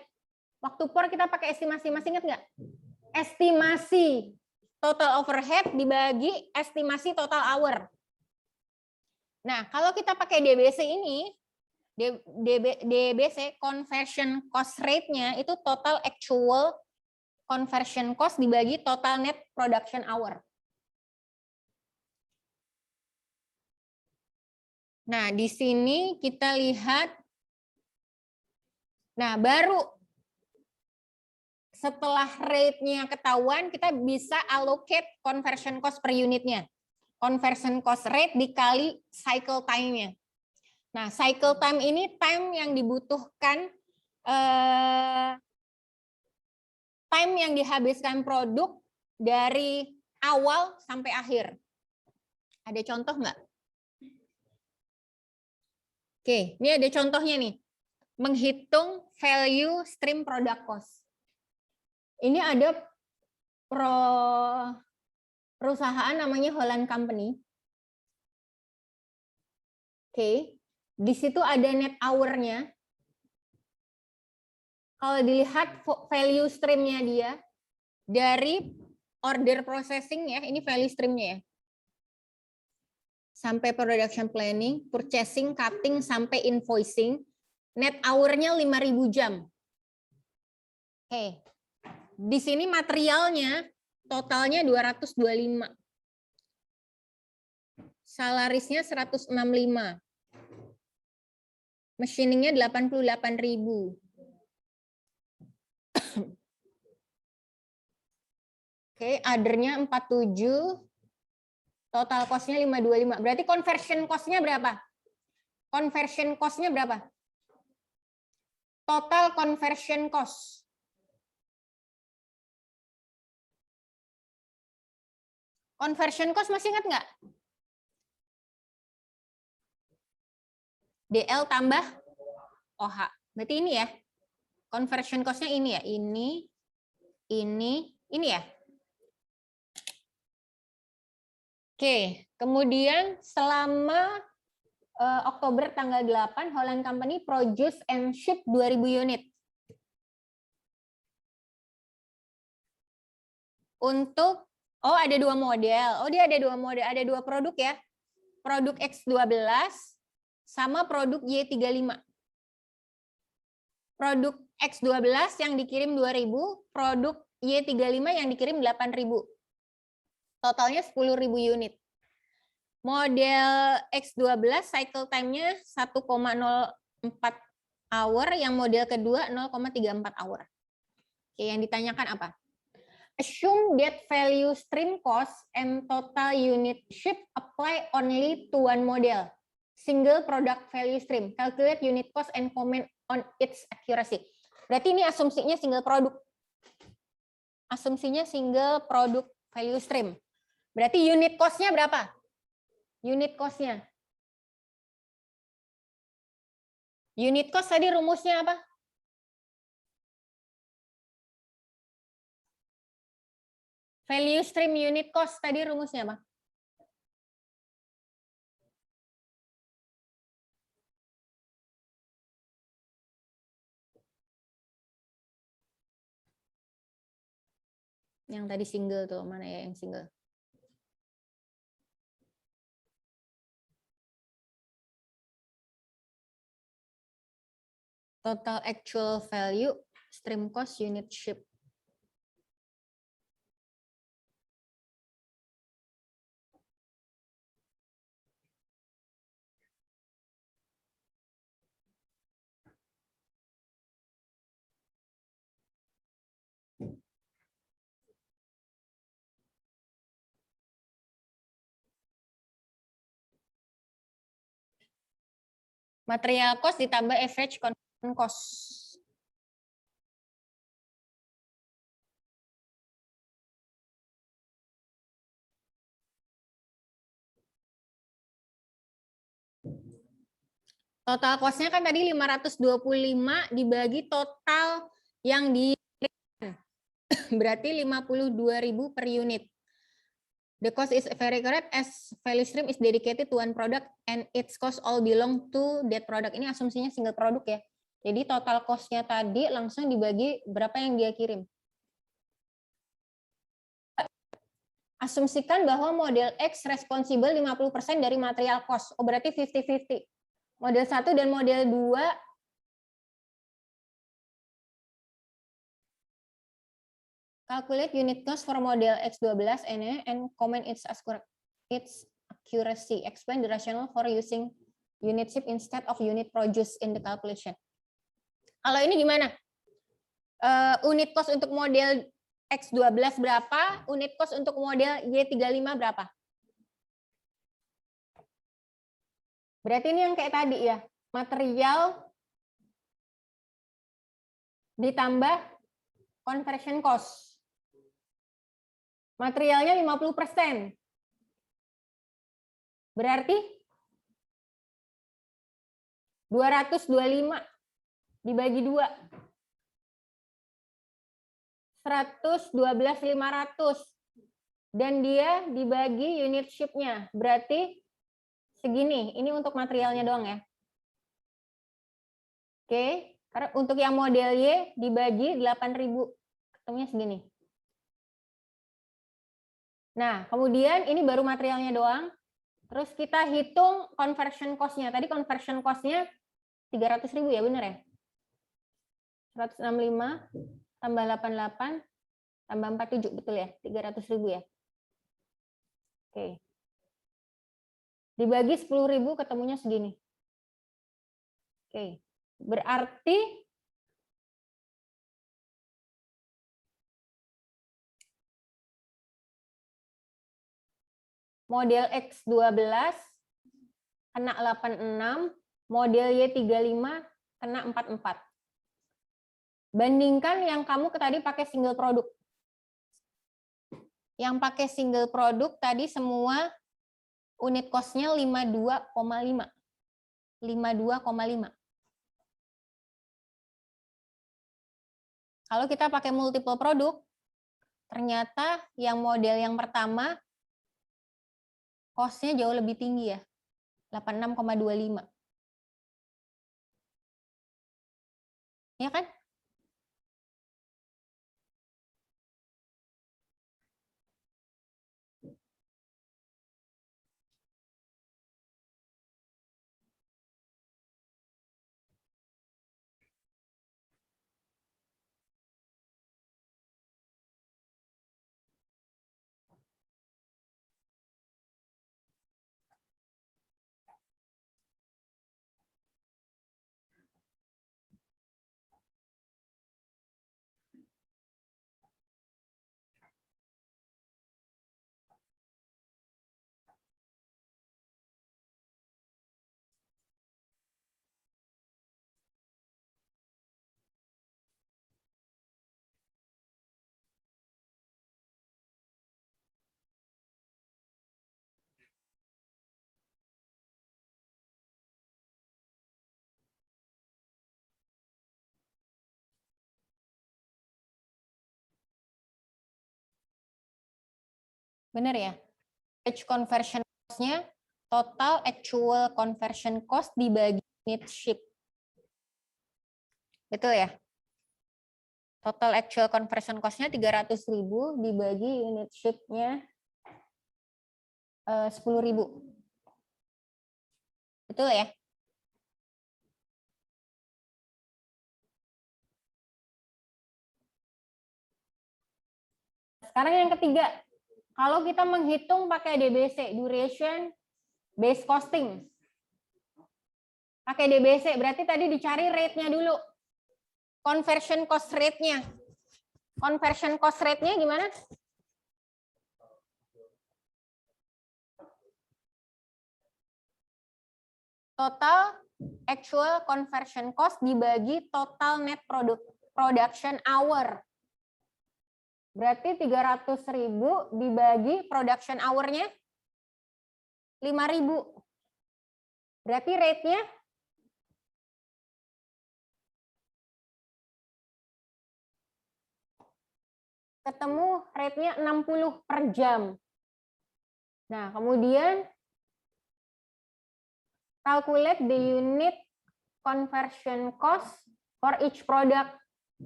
Waktu POR kita pakai estimasi, masih ingat nggak? Estimasi total overhead dibagi estimasi total hour. Nah, kalau kita pakai DBC ini, DBC conversion cost rate-nya itu total actual conversion cost dibagi total net production hour. Nah, di sini kita lihat, nah baru setelah rate-nya ketahuan, kita bisa allocate conversion cost per unitnya. Conversion cost rate dikali cycle time-nya. Nah, cycle time ini time yang dibutuhkan, time yang dihabiskan produk dari awal sampai akhir. Ada contoh nggak? Oke, ini ada contohnya nih. Menghitung value stream product cost. Ini ada perusahaan namanya Holland Company. Oke, di situ ada net hour-nya. Kalau dilihat value stream-nya dia, dari order processing ya, ini value stream-nya ya. Sampai production planning, purchasing, cutting, sampai invoicing, net hour-nya 5.000 jam. Oke. Di sini materialnya totalnya 225. Salarisnya 165. Machiningnya 88.000. Oke, other-nya 47. Total cost-nya 525. Berarti conversion cost-nya berapa? Conversion cost-nya berapa? Total conversion cost. Conversion cost masih ingat nggak? DL tambah OH. Berarti ini ya. Conversion cost-nya ini ya. Ini ya. Oke, kemudian selama Oktober tanggal 8, Holland Company produce and ship 2.000 unit. Untuk, ada dua model. Oh, dia ada dua model, ada dua produk ya. Produk X12 sama produk Y35. Produk X12 yang dikirim 2.000, produk Y35 yang dikirim 8.000. Totalnya 10.000 unit. Model X12 cycle time-nya 1,04 hour, yang model kedua 0,34 hour. Oke, yang ditanyakan apa? Assume that value stream cost and total unit ship apply only to one model. Single product value stream. Calculate unit cost and comment on its accuracy. Berarti ini asumsinya single product. Asumsinya single product value stream. Berarti unit cost-nya berapa? Unit cost-nya. Unit cost tadi rumusnya apa? Value stream unit cost tadi rumusnya apa? Yang tadi single tuh, mana ya yang single? Total actual value, stream cost, unit ship. Material cost ditambah average conversion cost. Total cost-nya kan tadi 525 dibagi total yang dikirimkan. Berarti 52.000 per unit. The cost is very correct as value stream is dedicated to one product and its cost all belong to that product. Ini asumsinya single product ya. Jadi total cost-nya tadi langsung dibagi berapa yang dia kirim. Asumsikan bahwa model X responsible 50% dari material cost. Oh, berarti 50-50. Model 1 dan model 2 calculate unit cost for model X12 and comment its accuracy. Explain the rationale for using unit ship instead of unit produce in the calculation. Kalau ini gimana? Unit cost untuk model X12 berapa? Unit cost untuk model Y35 berapa? Berarti ini yang kayak tadi ya. Material ditambah conversion cost. Materialnya 50%. Berarti 225 dibagi 2. 112.500. Dan dia dibagi unit ship-nya. Berarti segini. Ini untuk materialnya doang ya. Oke. Karena untuk yang model Y dibagi 8.000. Ketemunya segini. Nah, kemudian ini baru materialnya doang. Terus kita hitung conversion cost-nya. Tadi conversion cost-nya 300.000 ya, benar ya? 165 tambah 88 tambah 47, betul ya? 300.000 ya? Oke. Dibagi 10.000 ketemunya segini. Oke. Berarti model X12 kena 86, model Y35 kena 44. Bandingkan yang kamu tadi pakai single produk. Yang pakai single produk tadi semua unit cost-nya 52,5. 52,5. Kalau kita pakai multiple produk, ternyata yang model yang pertama cost-nya jauh lebih tinggi ya, 86,25. Ya kan? Benar ya? Average conversion cost-nya total actual conversion cost dibagi unit ship. Betul ya? Total actual conversion cost-nya 300.000 dibagi unit ship-nya 10.000. Betul ya? Sekarang yang ketiga, kalau kita menghitung pakai DBC, duration based costing. Pakai DBC, berarti tadi dicari rate-nya dulu. Conversion cost rate-nya. Conversion cost rate-nya gimana? Total actual conversion cost dibagi total net production hour. Berarti 300.000 dibagi production hour-nya 5.000. Berarti rate-nya ketemu rate-nya 60 per jam. Nah, kemudian calculate the unit conversion cost for each product.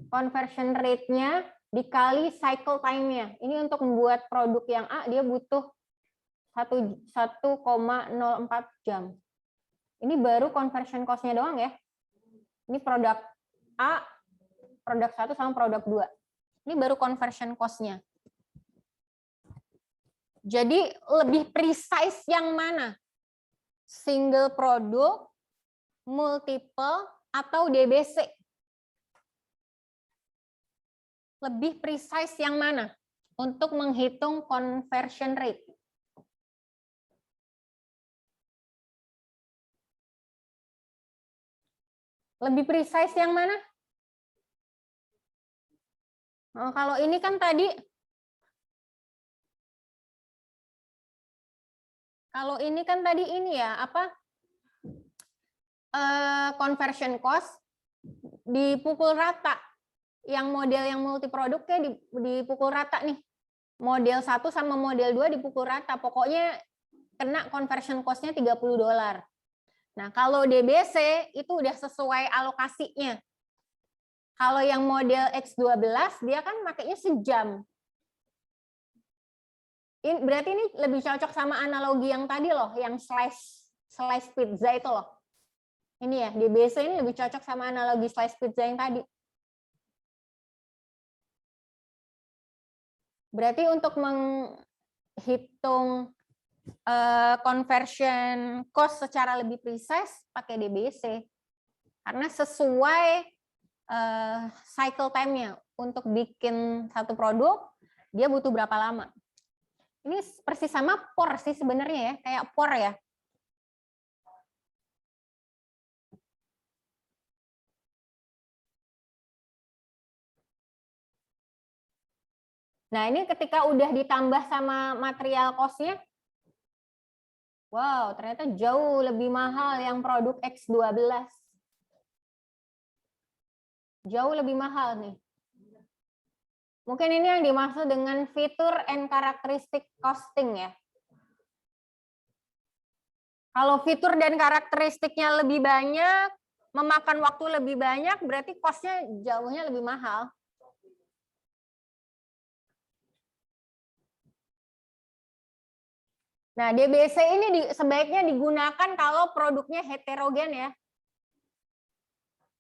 Conversion rate-nya dikali cycle time-nya. Ini untuk membuat produk yang A, dia butuh 1,04 jam. Ini baru conversion cost-nya doang ya. Ini produk A, produk 1 sama produk 2. Ini baru conversion cost-nya. Jadi lebih precise yang mana? Single product, multiple, atau DBC? Lebih precise yang mana untuk menghitung conversion rate? Lebih precise yang mana? Oh, kalau ini kan tadi, ini ya, apa? Conversion cost dipukul rata. Yang model yang multi produknya dipukul rata nih. Model 1 sama model 2 dipukul rata. Pokoknya kena conversion cost-nya $30. Nah, kalau DBC itu udah sesuai alokasinya. Kalau yang model X12 dia kan makainya sejam. Berarti ini lebih cocok sama analogi yang tadi loh, yang slice pizza itu loh. Ini ya, DBC ini lebih cocok sama analogi slice pizza yang tadi. Berarti untuk menghitung conversion cost secara lebih precise pakai DBC. Karena sesuai cycle time-nya. Untuk bikin satu produk, dia butuh berapa lama. Ini persis sama POR sih sebenarnya ya, kayak POR ya. Nah, ini ketika udah ditambah sama material cost-nya, wow, ternyata jauh lebih mahal yang produk X12. Jauh lebih mahal nih. Mungkin ini yang dimaksud dengan fitur and characteristic costing ya. Kalau fitur dan karakteristiknya lebih banyak, memakan waktu lebih banyak, berarti cost-nya jauhnya lebih mahal. Nah, DBC ini sebaiknya digunakan kalau produknya heterogen ya.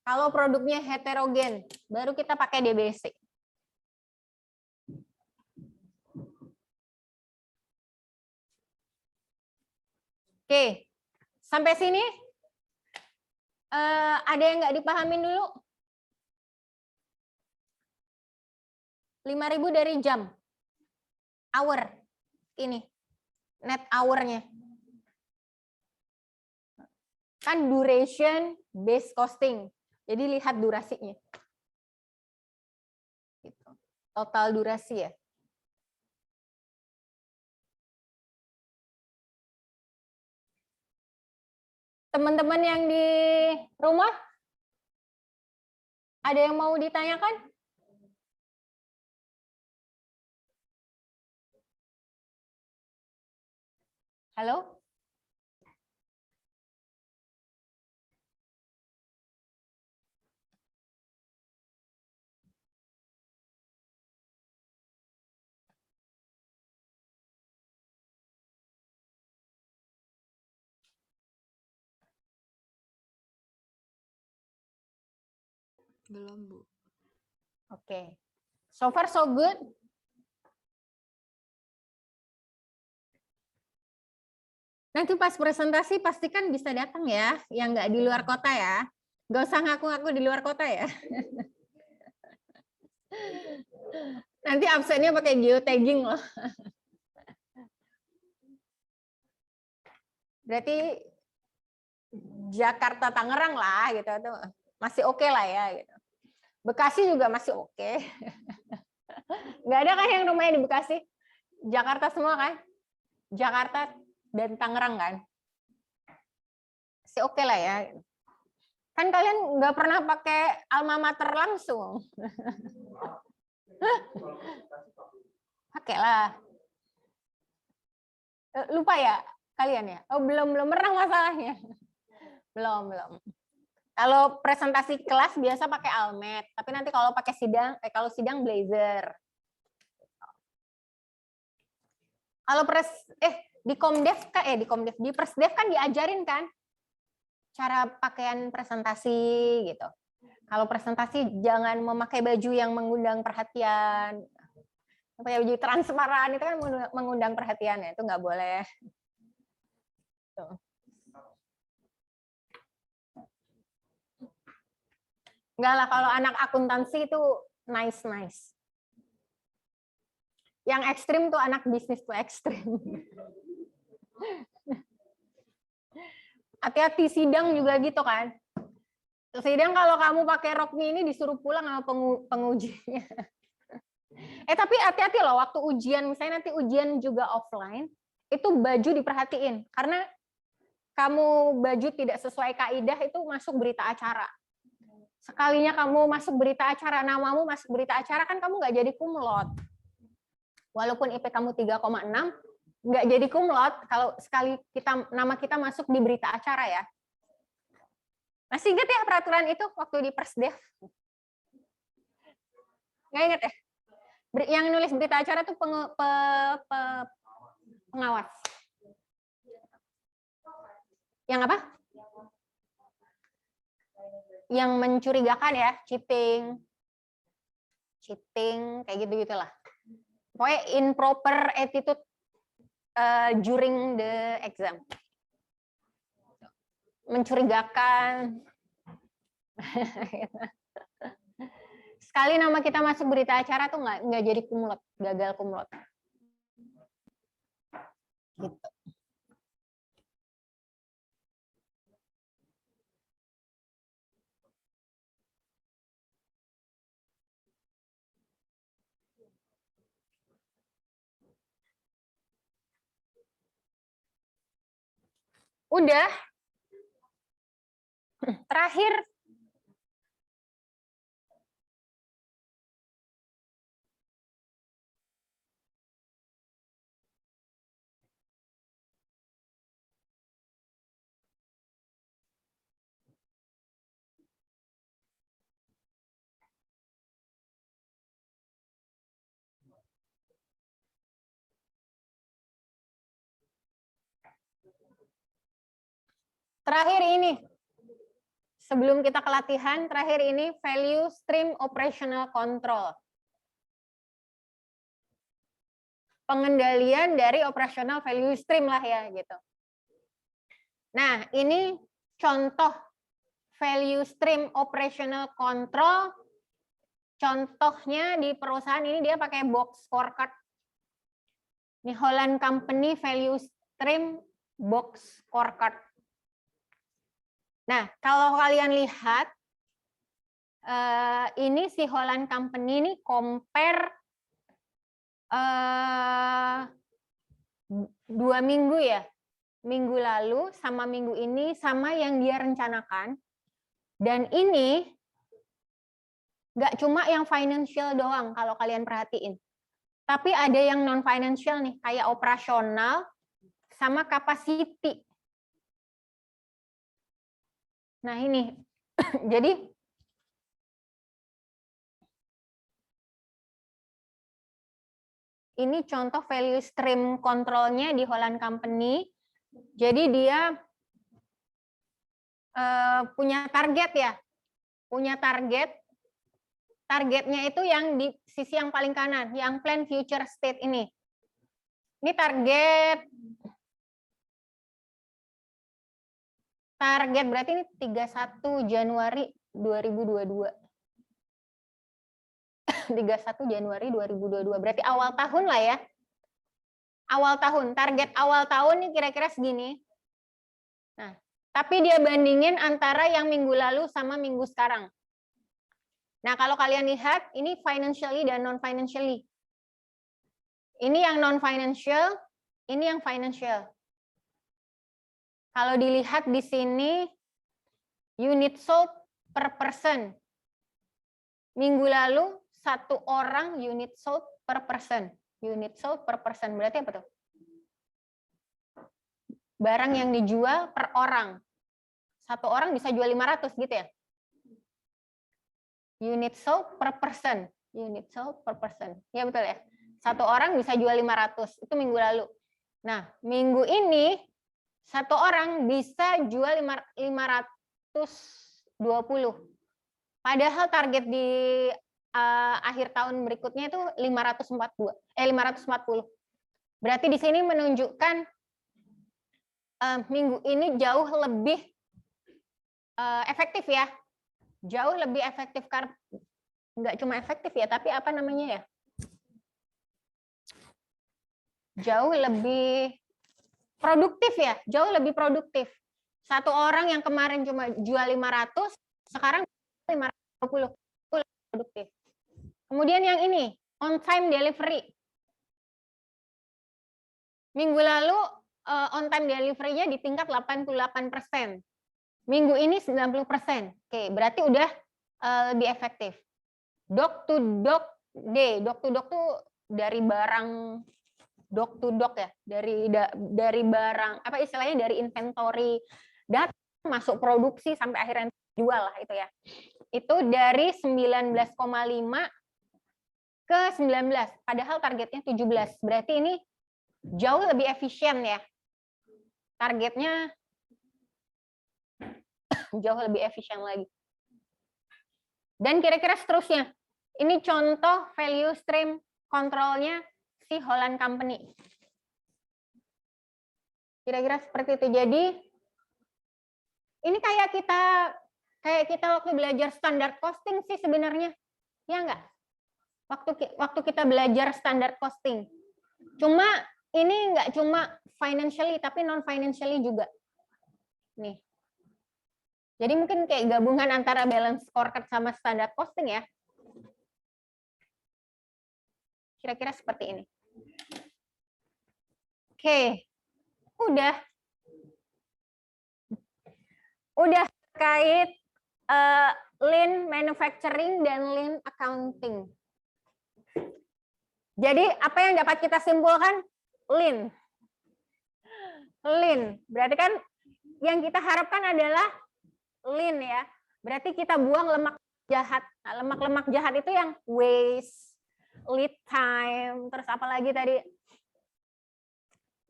Kalau produknya heterogen, baru kita pakai DBC. Oke, sampai sini ada yang nggak dipahamin dulu? 5.000 dari jam, hour, ini net hour-nya. Kan duration based costing, jadi lihat durasinya. Total durasi ya. Teman-teman yang di rumah, ada yang mau ditanyakan? Halo? Belum, Bu. Oke. So far so good? Nanti pas presentasi pastikan bisa datang ya, yang nggak di luar kota ya. Nggak usah ngaku-ngaku di luar kota ya. Nanti absennya pakai geotagging loh. Berarti Jakarta Tangerang lah gitu, itu masih oke lah ya gitu. Bekasi juga masih oke. Nggak ada kan yang rumahnya di Bekasi? Jakarta semua kan? Jakarta dan Tangerang kan? Masih oke lah ya. Kan kalian nggak pernah pakai alma mater langsung. Pakai lah. Lupa ya kalian ya? Oh, belum pernah masalahnya. Belum. Kalau presentasi kelas biasa pakai almet, tapi nanti kalau pakai sidang, kalau sidang blazer. Kalau di Presdev kan diajarin kan cara pakaian presentasi gitu. Kalau presentasi jangan memakai baju yang mengundang perhatian. Pakai baju transparan itu kan mengundang perhatian ya, itu nggak boleh. Tuh. Enggak lah, kalau anak akuntansi itu nice. Yang ekstrim tuh anak bisnis tuh ekstrim. Hati-hati sidang juga gitu kan. Sidang kalau kamu pakai rok mini disuruh pulang sama pengujinya. Tapi hati-hati loh waktu ujian, misalnya nanti ujian juga offline, itu baju diperhatiin. Karena kamu baju tidak sesuai kaidah itu masuk berita acara. Sekalinya kamu masuk berita acara, namamu masuk berita acara, kan kamu nggak jadi kumlot. Walaupun IP kamu 3,6, nggak jadi kumlot kalau sekali nama kita masuk di berita acara ya. Masih ingat ya peraturan itu waktu di Presdev? Nggak ingat ya? Yang nulis berita acara itu pengawas. Yang apa? Yang mencurigakan ya, cheating kayak gitu-gitulah. Pokoknya improper attitude during the exam. Mencurigakan. Sekali nama kita masuk berita acara tuh nggak jadi kumlot, gagal kumlot. Gitu. Udah. Terakhir. Terakhir ini. Sebelum kita ke latihan, terakhir ini value stream operational control. Pengendalian dari operational value stream lah ya gitu. Nah, ini contoh value stream operational control. Contohnya di perusahaan ini dia pakai box scorecard. Ini Holland Company value stream box scorecard. Nah, kalau kalian lihat, ini si Holland Company ini compare 2 minggu ya, minggu lalu sama minggu ini sama yang dia rencanakan. Dan ini nggak cuma yang financial doang kalau kalian perhatiin, tapi ada yang non financial nih, kayak operasional sama capacity. Nah ini, jadi ini contoh value stream control-nya di Holland Company. Jadi dia punya target ya, punya target. Targetnya itu yang di sisi yang paling kanan, yang plan future state ini. Ini target Target berarti ini 31 Januari 2022. 31 Januari 2022. Berarti awal tahun lah ya. Awal tahun, target awal tahun ini kira-kira segini. Nah, tapi dia bandingin antara yang minggu lalu sama minggu sekarang. Nah, kalau kalian lihat, ini financially dan non-financially. Ini yang non-financial, ini yang financial. Kalau dilihat di sini, unit sold per person. Minggu lalu, 1 orang unit sold per person. Unit sold per person, berarti apa tuh? Barang yang dijual per orang. 1 orang bisa jual 500 gitu ya? Unit sold per person. Unit sold per person. Ya betul ya? 1 orang bisa jual 500. Itu minggu lalu. Nah, minggu ini 1 orang bisa jual 520. Padahal target di akhir tahun berikutnya itu 540. Berarti di sini menunjukkan minggu ini jauh lebih efektif ya. Jauh lebih efektif, karena nggak cuma efektif ya, tapi apa namanya ya? Jauh lebih produktif ya, jauh lebih produktif. 1 orang yang kemarin cuma jual 500, sekarang 520 produktif. Kemudian yang ini, on time delivery. Minggu lalu on time delivery-nya di tingkat 88%. Minggu ini 90%. Oke, berarti udah lebih efektif. Dock to dock day. Dock to dock tuh dari barang dock to dock ya, dari barang apa istilahnya, dari inventory datang masuk produksi sampai akhirnya jual lah itu ya. Itu dari 19,5 ke 19, padahal targetnya 17. Berarti ini jauh lebih efisien ya. Targetnya jauh lebih efisien lagi. Dan kira-kira seterusnya. Ini contoh value stream kontrolnya si Holland Company. Kira-kira seperti itu. Jadi ini kayak kita waktu belajar standar costing sih sebenarnya. Ya enggak? Waktu kita belajar standar costing. Cuma ini enggak cuma financially tapi non financially juga. Nih. Jadi mungkin kayak gabungan antara balance scorecard sama standar costing ya. Kira-kira seperti ini. Oke. Udah terkait lean manufacturing dan lean accounting. Jadi apa yang dapat kita simpulkan? Lean. Lean. Berarti kan yang kita harapkan adalah lean ya. Berarti kita buang lemak jahat. Nah, lemak-lemak jahat itu yang waste, lead time, terus apa lagi tadi?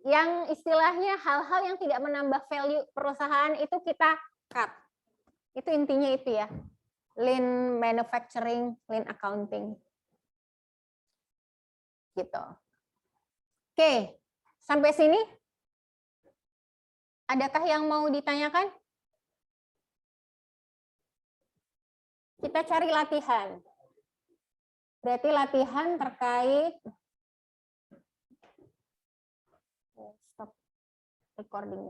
Yang istilahnya hal-hal yang tidak menambah value perusahaan itu kita cut. Itu intinya itu ya. Lean manufacturing, lean accounting. Gitu. Oke, sampai sini adakah yang mau ditanyakan? Kita cari latihan. Berarti latihan terkait stop recording.